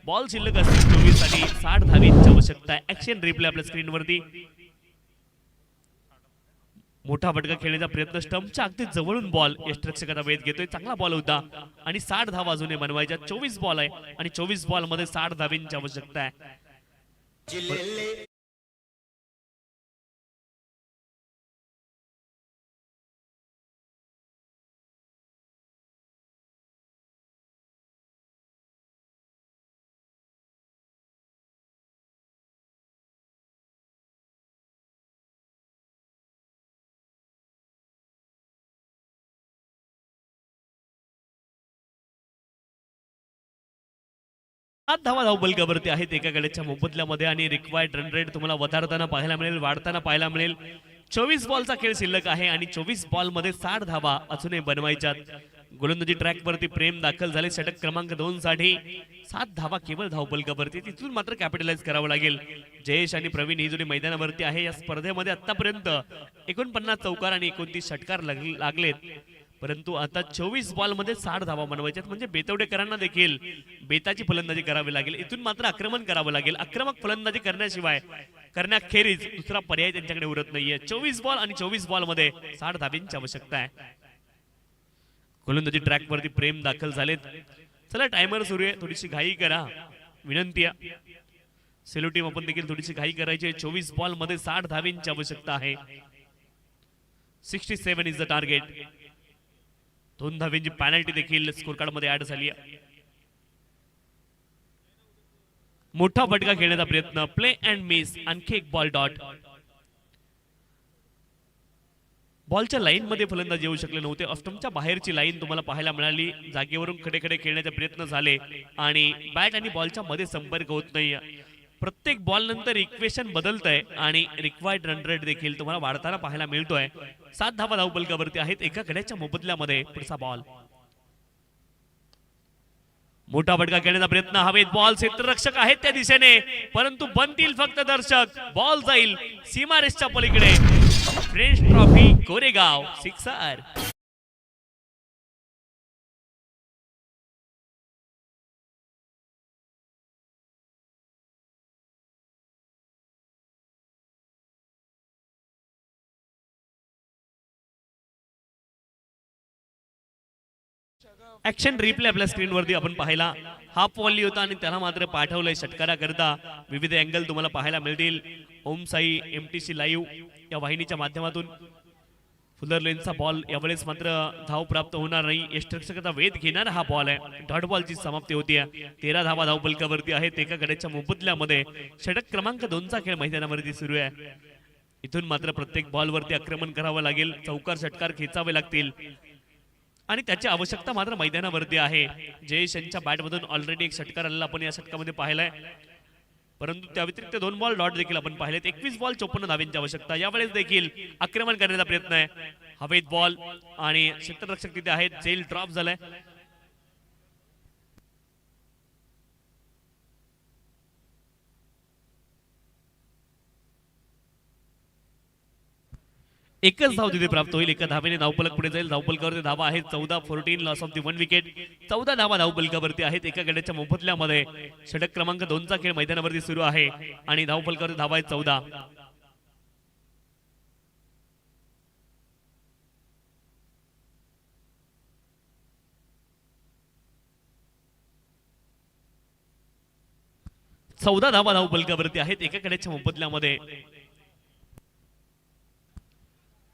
बॉल शिल्लक असतील 24 साठी 60 धावींची आवश्यकता आहे. ऍक्शन रिप्ले आपल्या स्क्रीनवरती. मोठा फटका खेळण्याचा प्रयत्न. स्टंपच्या अगदी जवळून बॉल यष्टिरक्षकाचा वेध घेतोय. चांगला बॉल होता आणि 60 धावा अजूनही बनवायच्या. 24 बॉल आहे आणि 24 बॉल मध्ये 60 धावींची आवश्यकता आहे. सात धावा धावफलकावरती आहेत एका गड्याच्या मोबदल्यामध्ये आणि रिक्वायर्ड रन रेट तुम्हाला वधारताना पाहायला मिळेल, वाढताना पाहायला मिळेल. 24 बॉलचा खेळ शिल्लक आहे आणि 24 बॉल मध्ये 60 धावा अजूनही बनवायच्यात. गोलंदाजी ट्रॅक वरती प्रेम दाखल झाले. षटक क्रमांक 2 साठी 7 धावा केवळ धावफलकावरती. तिथून मात्र कॅपिटलाइज करावं लागेल. जयेश आणि प्रवीण ही जोडी मैदानावरती आहे. या स्पर्धेमध्ये आतापर्यंत 49 चौकार आणि 29 षटकार लागलेत. परंतु आता 24 बॉल मध्ये 60 धावा बनवायच्यात. म्हणजे बेतवडेकरांना देखील बेताची फलंदाजी करावी लागेल. इथून मात्र आक्रमण करावं लागेल. आक्रमक फलंदाजी करण्याशिवाय करण्याखेरीज दुसरा पर्याय त्यांच्याकडे उरत नाहीये. 24 बॉल आणि 24 बॉल मध्ये 60 धावींची आवश्यकता आहे. गोलंदाजी ट्रॅक वरती प्रेम दाखल झालेत. चला टायमर सुरू आहे. थोडीशी घाई करा विनंती आहे. सेलो टीम आपण देखील थोडीशी घाई करायची. 24 बॉल मध्ये 60 धावींची आवश्यकता आहे. 67 इज द टार्गेट. 2 धावींची पेनल्टी देखील स्कोर कार्ड मध्ये ऍड झाली आहे. मोठा फटका खेळण्याचा प्रयत्न. Play and miss. आणखी एक बॉल डॉट. बॉलच्या लाईन मध्ये फलंदाज येऊ शकले नव्हते. ऑस्टमच्या बाहेरची लाईन तुम्हाला पाहायला मिळाली. जागेवरून खडे खडे खेळण्याचे प्रयत्न झाले आणि बॅट आणि बॉलच्या मध्ये संपर्क होत नाही. प्रत्येक बॉल नंतर इक्वेशन बदलतंय आणि रिक्वायर्ड रन रेट देखील तुम्हाला वाढताना पाहायला मिळतोय. 7 धावा धावफलकावरती आहेत एका गड्याच्या मोबदल्यामध्ये. पुढचा बॉल. मोठा फटका खेळण्याचा प्रयत्न. हवेत बॉल. क्षेत्ररक्षक आहेत त्या दिशेने परंतु बनतील फक्त दर्शक. बॉल जाईल सीमारेषच्या पलीकडे. French trophy Koregaon sixer. Action replay आपल्या स्क्रीनवरती आपण पाहिला. हाफ वॉली होता आणि त्याला मात्र पाठवलंय षटकाराकरता. विविध अँगल तुम्हाला पाहायला मिळतील. ओम साई MTC लाईव्ह या वाहिनीच्या माध्यमातून. फुलर लेनचा बॉल यावेळेस मात्र धाव प्राप्त होणार नाही. यष्टिरक्षकाचा वेध घेणारा हा बॉल आहे. डॉट बॉलची समाप्ती होती. 13 धावा धावफलकावरती आहेत एका गड्याच्या मोबदल्यामध्ये. षटक क्रमांक 2 चा खेळ मैदानावरती सुरू आहे. इथून मात्र प्रत्येक बॉल वरती आक्रमण करावं लागेल. चौकार षटकार खेचावे लागतील. आणि त्याची आवश्यकता मात्र मैदानावरती आहे. जयेश यांच्या बॅटमधून ऑलरेडी एक षटकार आलेला आपण या षटकामध्ये पाहिलाय, परंतु त्या व्यतिरिक्त 2 बॉल डॉट देखील आपण पाहिलेत. 21 बॉल 54 धाव्यांची आवश्यकता. यावेळेस देखील आक्रमण करण्याचा प्रयत्न आहे. हवेत बॉल आणि क्षेत्ररक्षक तिथे आहेत. जेल ड्रॉप झालाय. एकच धाव तिथे प्राप्त होईल. एका धावेने धावफलक पुढे जाईल. धावफलकावरती धावा आहेत 14 लॉस ऑफ दी 1 विकेट. 14 धावा धावफलकावरती आहेत. एका गड्याच्या मोबदल्यामध्ये षटक क्रमांक 2 चा खेळ मैदानावरती सुरू आहे आणि धावफलकावरती धावा आहेत 14. धावा धावफलकावरती आहेत. एका गड्याच्या मोबदल्यामध्ये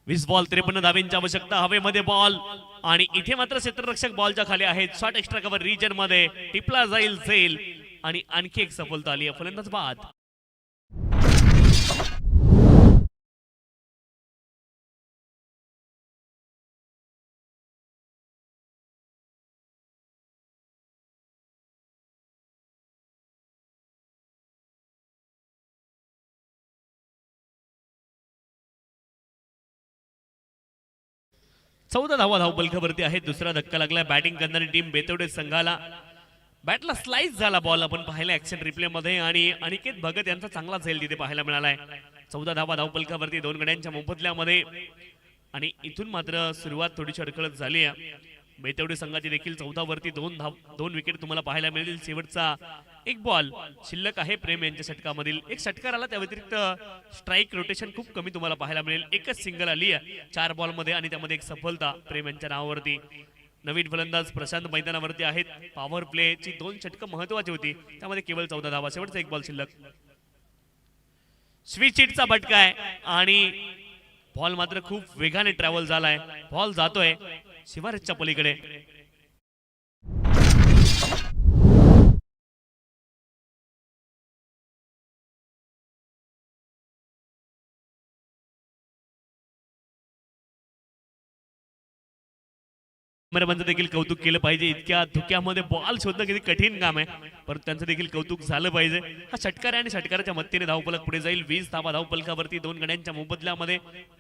20 बॉल 53 धावेंची आवश्यकता. हवेमध्ये बॉल आणि इथे मात्र क्षेत्ररक्षक बॉलच्या खाली आहेत. शॉट एक्स्ट्रा कव्हर रिजन मध्ये टिपला जाईल झेल आणि आणखी एक सफलता आली आहे. फलंदाज बाद. धावा धावफलकावरती आहेत. दुसरा धक्का लागला. बॅटिंग करणारी टीम बेतवडे संघाला बॅटला स्लाइस झाला बॉल आपण पाहिला ऍक्शन रिप्ले मध्ये आणि अनिकेत भगत यांचा चांगला झेल तिथे पाहायला मिळालाय. 14 धावा धावफलकावरती 2 गड्यांच्या मोबदल्यामध्ये आणि इथून मात्र सुरुवात थोडीशी अडखळत झाली आहे. बेतवडे संघाची देखील 14 वरती 2 विकेट तुम्हाला पाहायला मिळतील. शेवटचा एक बॉल शिल्लक आहे प्रेम यांच्या षटकामधील. एक षटकार आला, त्या व्यतिरिक्त स्ट्राईक रोटेशन खूप कमी तुम्हाला पाहायला मिळेल. एकच सिंगल आली आहे 4 बॉल मध्ये आणि त्यामध्ये एक सफलता प्रेम यांच्या नावावरती. नवीन फलंदाज प्रशांत मैदानावरती आहेत. पॉवर प्ले ची 2 षटकं महत्वाची होती, त्यामध्ये केवळ 14 धावा. शेवटचा एक बॉल शिल्लक. स्विच हिटचा फटका आहे आणि बॉल मात्र खूप वेगाने ट्रॅव्हल झालाय. बॉल जातोय शिवारच्या पलीकडे. कॅमेरामॅनचं देखील कौतुक केलं पाहिजे. इतक्या धुक्यामध्ये बॉल शोधणं किती कठीण काम आहे, परंतु त्यांचं देखील कौतुक झालं पाहिजे. हा षटकार आहे आणि षटकाराच्या मदतीने धावफलक पुढे जाईल. 20 धावा धावफलकावरती 2 गड्यांच्या मोबदल्यामध्ये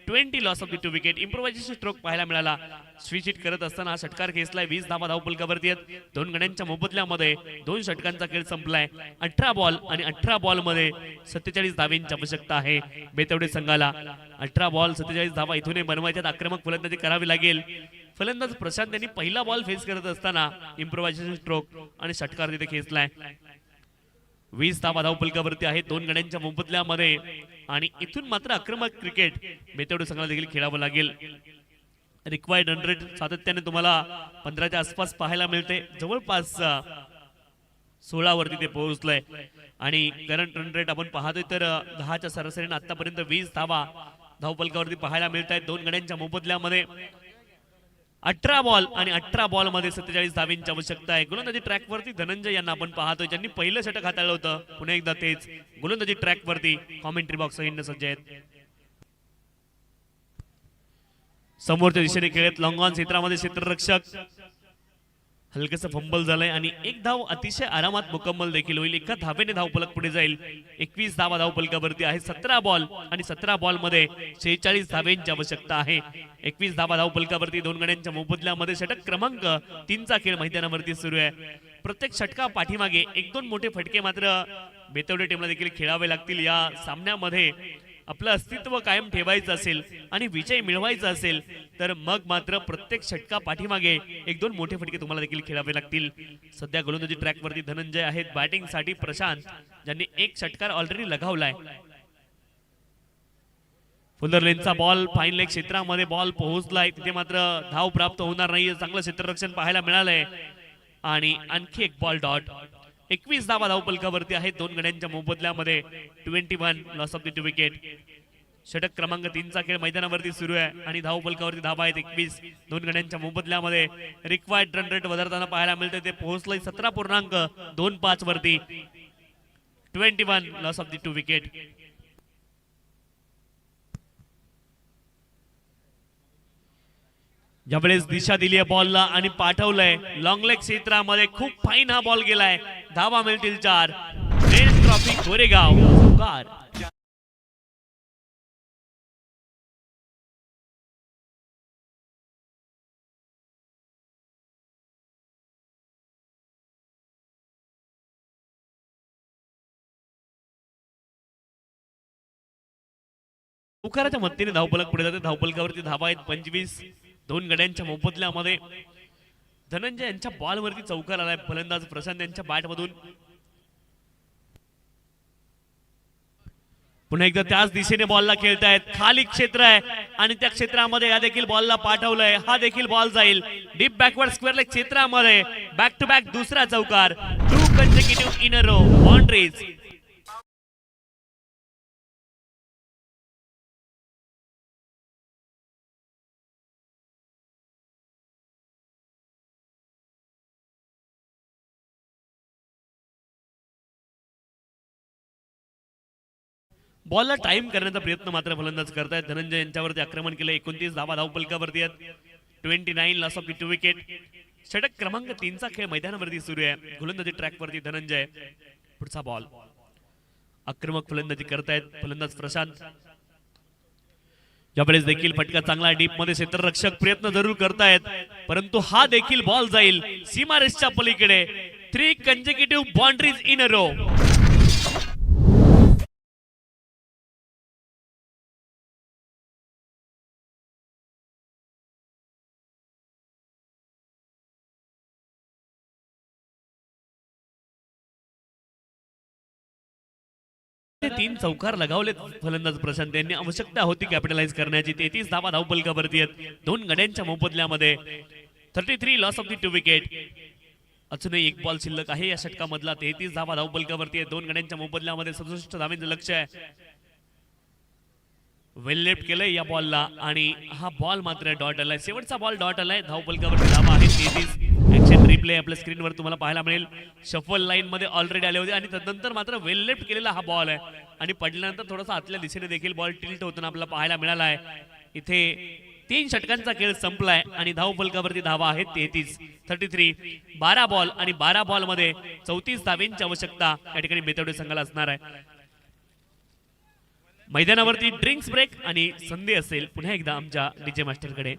20 loss of the 2 wicket. Improvisation stroke पाहायला मिळाला. स्विच हिट करत असताना हा षटकार खेचलाय. 20 धावा धावफलकावरती आहेत. 2 गड्यांच्या मोबदल्यामध्ये 2 षटकांचा खेळ संपलाय. 18 बॉल आणि 18 बॉल मध्ये 47 धावेंची आवश्यकता आहे बेतवडे संघाला. 18 बॉल 47 धावा इथून बनवायच्यात. आक्रमक फलंदाजी करावी लागेल. फलंदाज प्रशांत यांनी पहिला बॉल फेस करत असताना इम्प्रोव्हायझेशन स्ट्रोक आणि षटकार तिथे खेचलाय. 20 धावा धावफलकावरती आहेत 2 गड्यांच्या मोबदल्यामध्ये आणि इथून मात्र आक्रमक क्रिकेट बेतवडे संघाला देखील खेळावं लागेल. रिक्वायर्ड रन रेट सातत्याने तुम्हाला 15च्या आसपास पाहायला मिळते. जवळपास 16 वरती ते पोहोचलंय आणि करंट रन रेट आपण पाहतोय तर 10च्या सरासरीने आतापर्यंत 20 धावा धावफलकावरती पाहायला मिळत आहेत. 2 गड्यांच्या मोबदल्यामध्ये 18 बॉल आणि 18 बॉल मध्ये 47 धावेंची आवश्यकता आहे. गोलंदाजी ट्रॅक वरती धनंजय यांना आपण पाहतोय, ज्यांनी पहिलं षटक हाताळलं होतं. पुन्हा एकदा तेच गोलंदाजी ट्रॅक वरती कॉमेंट्री बॉक्स हिंड सज्ज आहेत. समोरच्या दिशेने खेळत लॉंग ऑन क्षेत्रामध्ये क्षेत्ररक्षक हलकस फंबल झालंय आणि एक धाव अतिशय आरामात मुकम्मल देखील होईल. एका धावेने धावफलक पुढे जाईल. 21 धावा धावफलकावरती आहे. 17 बॉल आणि 17 बॉल मध्ये 46 धावेंची आवश्यकता आहे. 21 धावा धावफलकावरती 2 गड्यांच्या मोबदल्यामध्ये षटक क्रमांक 3 चा खेळ मैदानावरती सुरू आहे. प्रत्येक षटका पाठीमागे 1-2 मोठे फटके मात्र बेतवडे टीमला देखील खेळावे लागतील. या सामन्यामध्ये आपलं अस्तित्व कायम ठेवायचं असेल आणि विजय मिळवायचा असेल तर मग मात्र प्रत्येक षटका पाठीमागे 1-2 मोठे फटके तुम्हाला देखील खेळावे लागतील. सध्या गोलंदाजी ट्रॅक वरती धनंजय आहेत. बॅटिंग साठी प्रशांत, ज्यांनी एक षटकार ऑलरेडी लगावलाय. फुलर लेनचा बॉल फाईन लेग क्षेत्रामध्ये बॉल पोहोचलाय. तिथे मात्र धाव प्राप्त होणार नाही. चांगलं क्षेत्ररक्षण पाहायला मिळालंय आणि आणखी एक बॉल डॉट. 21 धावा धावफलकावरती आहेत. 2 गड्यांच्या मोबदल्यामध्ये 21 लॉस ऑफ द 2 विकेट. षटक क्रमांक 3 चा खेळ मैदानावरती सुरू आहे आणि धावफलकावरती धावा आहेत 21. 2 गड्यांच्या मोबदल्यामध्ये रिक्वायर्ड रन रेट वधारताना पाहायला मिळते. ते पोहोचलंय 17.25 वरती. 21 लॉस ऑफ द 2 विकेट. यावेळेस दिशा दिली आहे बॉलला आणि पाठवलंय लॉंग लेग क्षेत्रामध्ये. खूप फाईन हा बॉल गेलाय. धावा मिळतील 4. फ्रेंड्स ट्रॉफी कोरेगाव चौकार. चौकाराच्या मदतीने धावफलक पुढे जाते. धावफलकावरती धावा आहेत 25. 2 गड्यांच्या मोबदल्यामध्ये धनंजय यांच्या बॉलवरती चौकार आलाय. फलंदाज प्रशांत यांच्या बॅटमधून पुन्हा एकदा त्याच दिशेने बॉलला खेळतायत. खाली क्षेत्र आहे आणि त्या क्षेत्रामध्ये या देखील बॉलला पाठवलंय. हा देखील बॉल जाईल डीप बॅकवर्ड स्क्वेअर लेग क्षेत्रामध्ये. बॅक टू बॅक दुसरा चौकार. 2 consecutive in a row boundaries. बॉलला टाइम करण्याचा प्रयत्न मात्र फलंदाज करतायत. धनंजय यांच्यावरती आक्रमण केलं. 29 धावा धावफलकावरती आहेत. 29 लॉस ऑफ 2 विकेट. षटक क्रमांक 3चा खेळ मैदानावरती सुरू आहे. गोलंदाजी ट्रॅकवरती धनंजय. पुढचा बॉल. आक्रमक फलंदाजी करतायत फलंदाज प्रशांत. यावेळेस देखील फटका चांगला डीप मध्ये. क्षेत्ररक्षक प्रयत्न जरूर करतायत परंतु हा देखील बॉल जाईल सीमारेषच्या पलीकडे. 3 कन्सेक्युटिव्ह बाउंड्रीज इन अ रो. तीन चौकार लगावलेत फलंदाज प्रशांत यांनी. आवश्यकता होती कॅपिटलाइज करण्याची. 33 धावा धावफलकावरती आहेत 2 गड्यांच्या मोबदल्यामध्ये. 33 लॉस ऑफ 2 विकेट. अजूनही 1 बॉल शिल्लक आहे या षटकामधला. 33 धावा धावफलकावरती आहेत 2 गड्यांच्या मोबदल्यामध्ये. 67 धावांचं लक्ष आहे. वेल लेफ्ट केलंय या बॉलला आणि हा बॉल मात्र डॉट आलाय. शेवटचा बॉल डॉट आलाय. धावफलकावरती धावा आहे 33. ऍक्शन रिप्ले आपल्या स्क्रीनवर तुम्हाला पाहायला मिळेल. शफल लाईन मध्ये ऑलरेडी आले होते आणि त्यानंतर मात्र वेल लेफ्ट केलेला हा बॉल आहे आणि पडल्यानंतर थोडासा आतल्या दिशेने देखील बॉल टिल्ट होताना आपल्याला पाहायला मिळाला आहे. इथे 3 षटकांचा खेळ संपलाय आणि धावफलकावरती धावा आहेत 33. 33 12 बॉल आणि 12 बॉल मध्ये 34 धावांची आवश्यकता या ठिकाणी बेतवडे संघाला असणार आहे. मैदानावरती ड्रिंक्स ब्रेक आणि संधी असेल पुन्हा एकदा आमच्या डीजे मास्टरकडे.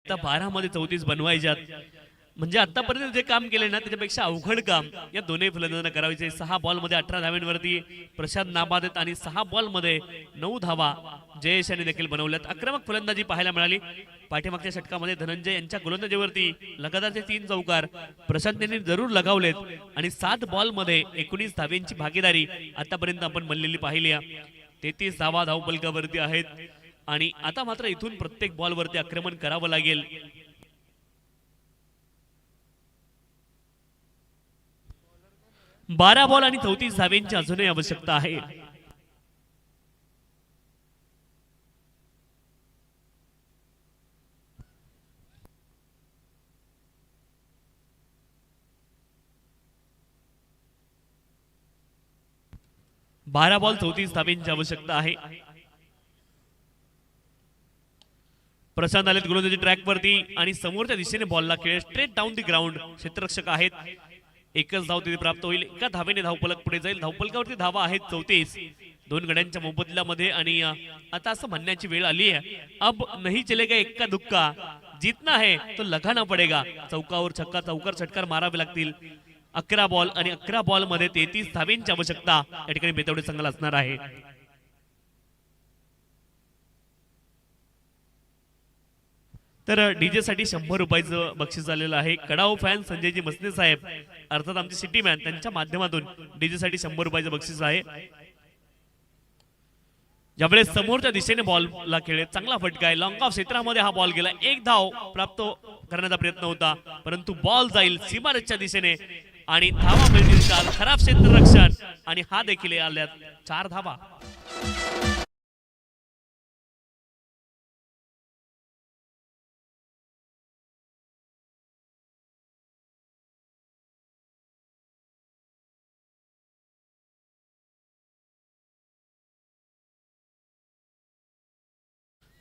आता 12 मध्ये 34 बनवायच्यात म्हणजे आतापर्यंत जे काम केले ना त्याच्यापेक्षा अवघड काम या दोन्ही फलंदाजांना करायचे. 6 बॉल मध्ये 18 धावांवरती प्रशांत नाबाद आहेत आणि 6 बॉल मध्ये 9 धावा जयेश यांनी देखील बनवल्यात. आक्रमक फलंदाजी पाहायला मिळाली. पाठीमागच्या षटकामध्ये धनंजय यांच्या गोलंदाजीवरती लगातारचे 3 चौकार प्रशांत यांनी जरूर लगावलेत आणि 7 बॉल मध्ये 19 धावांची भागीदारी आतापर्यंत आपण बनलेली पाहिली आहे. 33 धावा धावफलकावरती आहेत आणि आता मात्र इथून प्रत्येक बॉलवरती आक्रमण करावं लागेल. बारा बॉल आणि 34 धावांची अजूनही आवश्यकता आहे. 12 बॉल 34 धावांची आवश्यकता आहे. प्रशांत आलेत गोलंदाजी ट्रॅक वरती आणि समोरच्या दिशेने बॉलला खेळ स्ट्रेट डाऊन दी ग्राउंड. क्षेत्ररक्षक आहेत. एकच धाव तिथे प्राप्त होईल. एका धावेने धावफलक पुढे जाईल. धावफलकावरती धावा आहेत 34 दोन गड्यांच्या मोबदल्यामध्ये. आणि आता असं म्हणण्याची वेळ आली आहे, अब नहीं चलेगा एक्का दुक्का, जीतना है तो लगाना पडेगा. चौकावर छक्का चौकार षटकार मारावे लागतील. 11 बॉल आणि 11 बॉल मध्ये 33 धावेंची आवश्यकता या ठिकाणी बेतवडे संघाला असणार आहे. तर डीजे साठी 100 रुपयाचं बक्षीस आलेलं आहे. कडाव फॅन संजयजी मसने साहेब अर्थात आमचे सिटी मॅन त्यांच्या माध्यमातून डीजे साठी 100 रुपयाचं बक्षीस आहे. ज्यावेळेस समोरच्या दिशेने बॉलला खेळ चांगला फटका आहे. लॉंग ऑफ क्षेत्रामध्ये हा बॉल गेला. एक धाव प्राप्त करण्याचा प्रयत्न होता परंतु बॉल जाईल सीमारेषच्या दिशेने आणि धावा मिळतील 4. खराब क्षेत्ररक्षण आणि हा देखील आल्यात 4 धावा.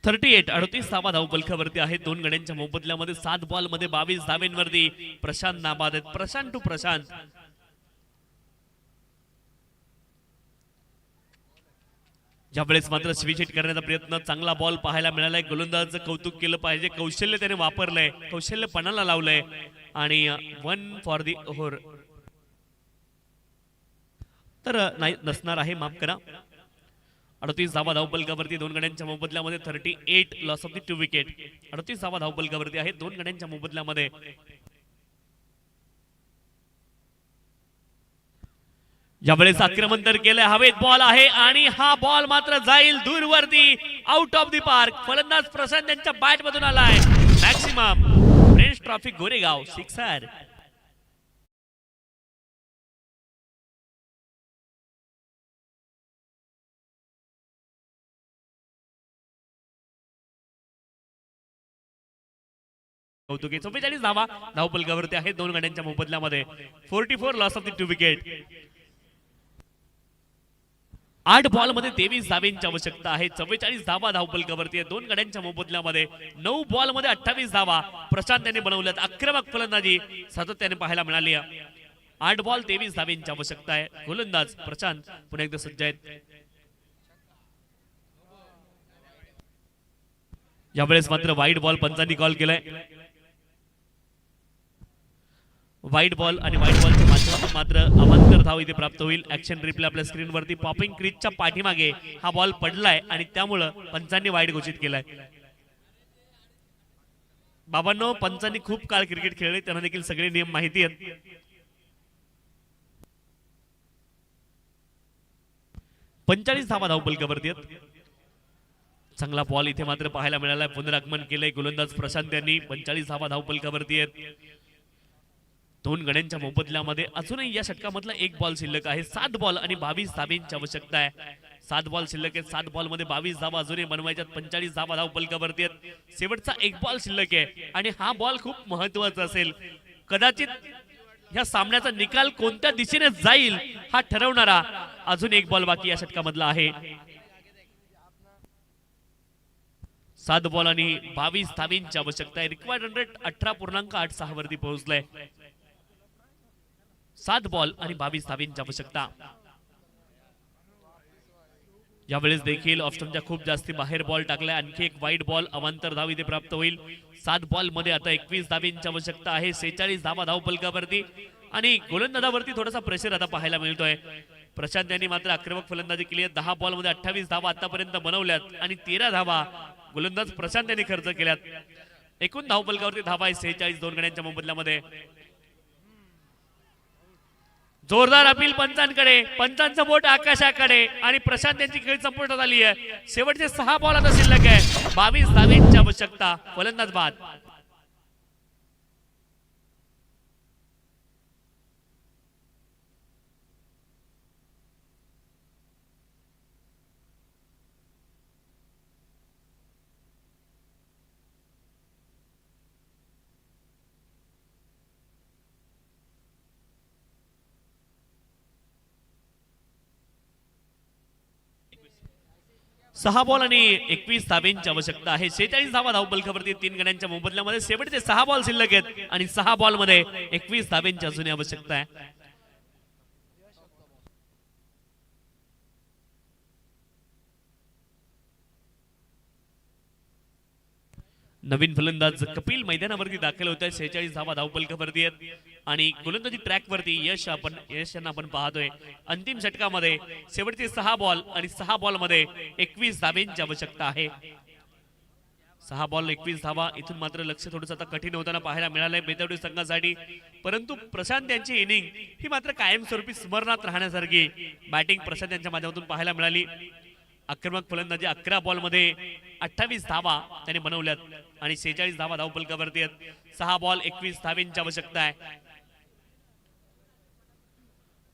थर्टी 38 धावा धावफलकावरती आहेत. दोन गड्यांच्या मोबदल्यामध्ये 7 बॉल मध्ये 22 धावेंवरती प्रशांत नाबाद आहेत. प्रशांत टू प्रशांत. ज्यावेळेस मात्र स्विच करण्याचा प्रयत्न. चांगला बॉल पाहायला मिळालाय. गोलंदाजाचं कौतुक केलं पाहिजे. कौशल्य त्याने वापरलंय. कौशल्य पणाला लावलंय आणि 1 फॉर दी ओव्हर तर नाही नसणार आहे. माफ करा. 38 धावा धावफलकावरती दोन गड्यांच्या मोबदल्यामध्ये 38 लॉस ऑफ दी 2 विकेट. 38 धावा धावफलकावरती आहेत दोन गड्यांच्या मोबदल्यामध्ये. ज्यावेळेस आक्रमण तर केलंय. हवेत बॉल आहे आणि हा बॉल मात्र जाईल दूरवरती आउट ऑफ दी पार्क. फलंदाज प्रशांत यांच्या बॅट मधून आलाय. Maximum French trophy Goregaon sixer. कौतुके 44 धावा धावफलकावरती आहेत दोन गड्यांच्या मोबदल्यामध्ये. 44 loss of the 2 wicket. 8 ball मध्ये 23 धावेंची आवश्यकता आहे. 44 धावा धावफलकावरती आहे दोन गड्यांच्या मोबदल्यामध्ये. 9 बॉल मध्ये 28 धावा प्रशांत यांनी बनवल्यात. आक्रमक फलंदाजी सातत्याने पाहायला मिळाली. 8 बॉल 23 धावेंची आवश्यकता आहे. गोलंदाज प्रशांत पुन्हा एकदा सज्ज आहेत. यावेळेस मात्र वाईड बॉल पंचांनी कॉल केलाय. वाईट बॉल आणि वाईट बॉलच्या माध्यमातून मात्र अवांतर धाव इथे प्राप्त होईल. ऍक्शन रिप्ले आपल्या स्क्रीनवरती. पॉपिंग क्रीजच्या पाठीमागे हा बॉल पडलाय आणि त्यामुळं पंचांनी वाईट घोषित केलाय. बाबांनो, पंचांनी खूप काळ क्रिकेट खेळले, त्यांना देखील सगळे नियम माहिती आहेत. पंचेचाळीस धावा धावफलकावरती आहेत. चांगला बॉल इथे मात्र पाहायला मिळालाय. पुनरागमन केलंय गोलंदाज प्रशांत यांनी. 45 धावा धावफलकावरती आहेत दोन गड्यांच्या मोबदल्यामध्ये. अजूनही या षटकामधला एक बॉल शिल्लक आहे. 7 बॉल आणि 22 धावेंची आवश्यकता आहे. 7 बॉल शिल्लक आहेत. 7 बॉल मध्ये 22 धावा अजूनही बनवायच्यात. 45 धावा धावफलकावरती आहेत. शेवटचा एक बॉल शिल्लक आहे आणि हा बॉल खूप महत्वाचा असेल. कदाचित या सामन्याचा निकाल कोणत्या दिशेने जाईल हा ठरवणारा अजून एक बॉल बाकी या षटकामधला आहे. 7 बॉल आणि 22 धावेंची आवश्यकता आहे. रिक्वायर्ड रन रेट 18.86 वरती पोहोचलाय. 7 बॉल आणि 22 धावेंची आवश्यकता. यावेळेस देखील ऑप्शनच्या खूप जास्ती बाहेर बॉल टाकलाय. आणखी एक वाईट बॉल अवांतर धाव इथे प्राप्त होईल. 7 बॉल मध्ये आता 21 धावेंची आवश्यकता आहे. 46 धावा धावफलकावरती आणि गोलंदाजावरती थोडासा प्रेशर आता पाहायला मिळतोय. प्रशांत यांनी मात्र आक्रमक फलंदाजी केली आहे. 10 बॉल मध्ये 28 धावा आतापर्यंत बनवल्यात आणि 13 धावा गोलंदाज प्रशांत यांनी खर्च केल्यात. एकूण धावफलकावरती धावा आहे 46 दोन गड्यांच्या मोबदल्यामध्ये. जोरदार अपील पंचांकडे. पंचांचं बोट आकाशाकडे आणि प्रशांत यांची खेळ संपुष्टात आली आहे. शेवटचे 6 बॉल आता शिल्लक आहे. 22 धावेंची आवश्यकता. फलंदाज बाद. 6 बॉल आणि 21 धाब्यांची आवश्यकता आहे. 46 धावा धावफलकावरती 3 गड्यांच्या मोबदल्यामध्ये शेवटचे 6 बॉल शिल्लक आहेत आणि 6 बॉल मध्ये 21 धाब्यांची अजूनही आवश्यकता आहे. नवीन फलंदाज कपिल मैदानावरती दाखल होत आहे. 46 धावा धावफलकावरती आहेत आणि गोलंदाजी ट्रॅकवरती यश यांना आपण पाहतोय. अंतिम षटकामध्ये शेवटचे 6 बॉल आणि 6 बॉल मध्ये 21 धाब्यांची आवश्यकता आहे. 6 बॉल 21 धावा. इथून मात्र लक्ष थोडंसं आता कठीण होताना पाहायला मिळालंय बेतवडी संघासाठी, परंतु प्रशांत यांची इनिंग ही मात्र कायमस्वरूपी स्मरणात राहण्यासारखी बॅटिंग प्रशांत यांच्या माध्यमातून पाहायला मिळाली. आक्रमक फलंदाजी 11 बॉल मध्ये 28 धावा त्याने बनवल्यात आणि 46 धावा धावफलकावरती आहेत. 6 बॉल 21 धाब्यांची आवश्यकता आहे.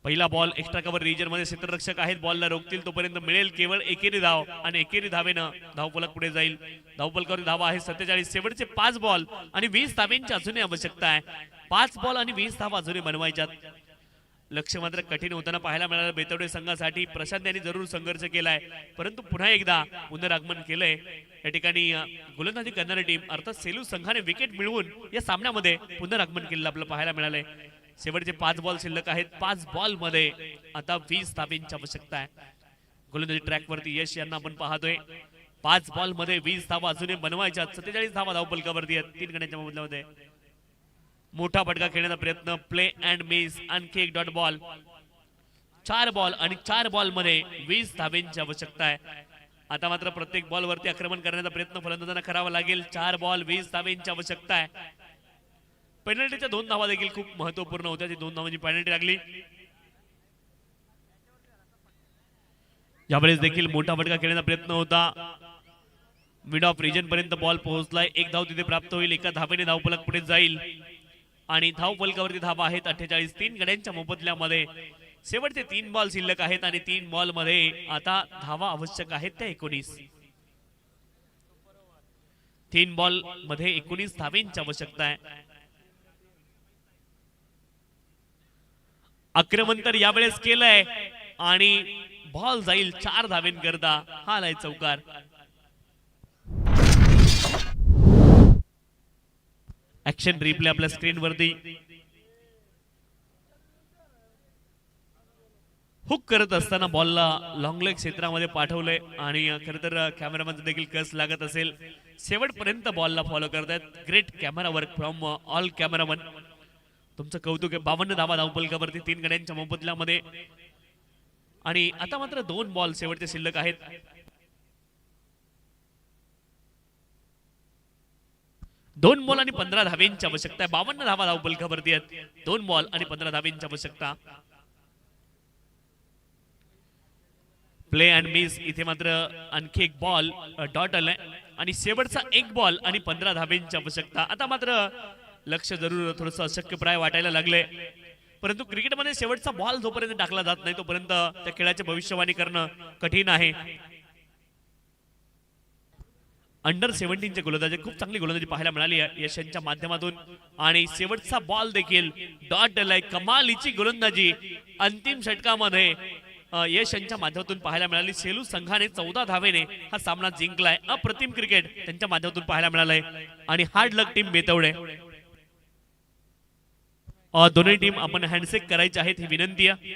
पहिला बॉल एक्स्ट्रा कव्हर रिजन मध्ये क्षेत्ररक्षक आहेत, बॉलला रोखतील तोपर्यंत मिळेल केवळ एकेरी धाव आणि एकेरी धावेनं धावफलक पुढे जाईल. धावफलकावर धावा आहे 47. शेवटचे 5 बॉल आणि 20 धाब्यांची अजूनही आवश्यकता आहे. 5 बॉल आणि 20 धावा अजूनही बनवायच्यात. लक्ष मात्र कठीण होताना पाहायला मिळालं बेतवडे संघासाठी. प्रशांत यांनी जरूर संघर्ष केलाय, परंतु पुन्हा एकदा पुनरागमन केलंय. या ठिकाणी गोलंदाजी करणारी टीम अर्थात सेलू संघाने विकेट मिळवून या सामन्यामध्ये पुनरागमन केलेलं आपल्याला पाहायला मिळालंय. शेवटचे 5 बॉल शिल्लक आहेत. 5 बॉल मध्ये आता 20 धाब्यांची आवश्यकता आहे. गोलंदाजी ट्रॅकवरती यश यांना आपण पाहतोय. 5 बॉल मध्ये 20 धावा अजूनही बनवायच्या. 47 धावा धावफलकावरती आहेत 3 गड्यांच्या मोबदल्यामध्ये. मोठा फटका खेळण्याचा प्रयत्न, प्ले अँड मिस, आणखी एक डॉट बॉल. 4 बॉल आणि 4 बॉल मध्ये 20 धाब्यांची आवश्यकता आहे. आता मात्र प्रत्येक बॉल वरती आक्रमण करण्याचा प्रयत्न फलंदाजांना करावा लागेल. 4 बॉल 20 धाब्यांची आवश्यकता आहे. पेनल्टीच्या 2 धावा देखील खूप महत्वपूर्ण होत्या. ती 2 धावांची पेनल्टी लागली. यावेळेस देखील मोठा फटका खेळण्याचा प्रयत्न होता. मिड ऑफ रिजन पर्यंत बॉल पोहोचलाय. 1 धाव तिथे प्राप्त होईल. 1 धावेने धावफलक पुढे जाईल आणि धावफलकावरती धावा आहेत 48. 3 गड्यांच्या मोबदल्यामध्ये शेवटचे 3 बॉल शिल्लक आहेत आणि 3 बॉल मध्ये आता धावा आवश्यक आहेत त्या 19. 3 बॉल मध्ये 19 धावांची आवश्यकता आहे. आक्रमण तर यावेळेस केलंय आणि बॉल जाईल 4 धावेंकरता. हा आलाय चौकार. ऍक्शन रिप्ले आपल्या स्क्रीन वरती. हुक करत असताना बॉलला लॉंग लेग क्षेत्रामध्ये पाठवलंय आणि खरं तर कॅमेरामॅन देखील कस लागत असेल. शेवटपर्यंत बॉलला फॉलो करतायत. Great camera work from all cameraman. तुमचं कौतुक आहे. 52 धावा धावफलकावरती 3 गड्यांच्या मोबदल्यामध्ये आणि आता मात्र 2 बॉल शेवटचे शिल्लक आहेत. 2 बॉल आणि 15 धाव्यांची आवश्यकता आहे. 52 धावा धावफलकावरती आहेत. 2 बॉल आणि 15 धाव्यांची आवश्यकता. Play and miss. इथे मात्र आणखी एक बॉल डॉट आलाय आणि शेवटचा 1 बॉल आणि 15 धाव्यांची आवश्यकता. आता मात्र लक्ष जरूर थोडंसं अशक्यप्राय वाटायला लागले, परंतु क्रिकेटमध्ये शेवटचा बॉल जोपर्यंत टाकला जात नाही तोपर्यंत त्या खेळाची भविष्यवाणी करणं कठीण आहे. अंडर 17 गोलंदाजी खूप चांगली गोलंदाजी पाहायला मिळाली यश यांच्या माध्यमातून आणि शेवटचा बॉल देखील डॉट आलाय. कमालीची गोलंदाजी अंतिम षटकामध्ये यश यांच्या माध्यमातून पाहायला मिळाली. सेलू संघाने 14 धावेने हा सामना जिंकलाय. अप्रतिम क्रिकेट त्यांच्या माध्यमातून पाहायला मिळालंय आणि हार्ड लक टीम बेतवडे. दोन्ही टीम आपण हँडशेक करायचे आहेत ही विनंती आहे.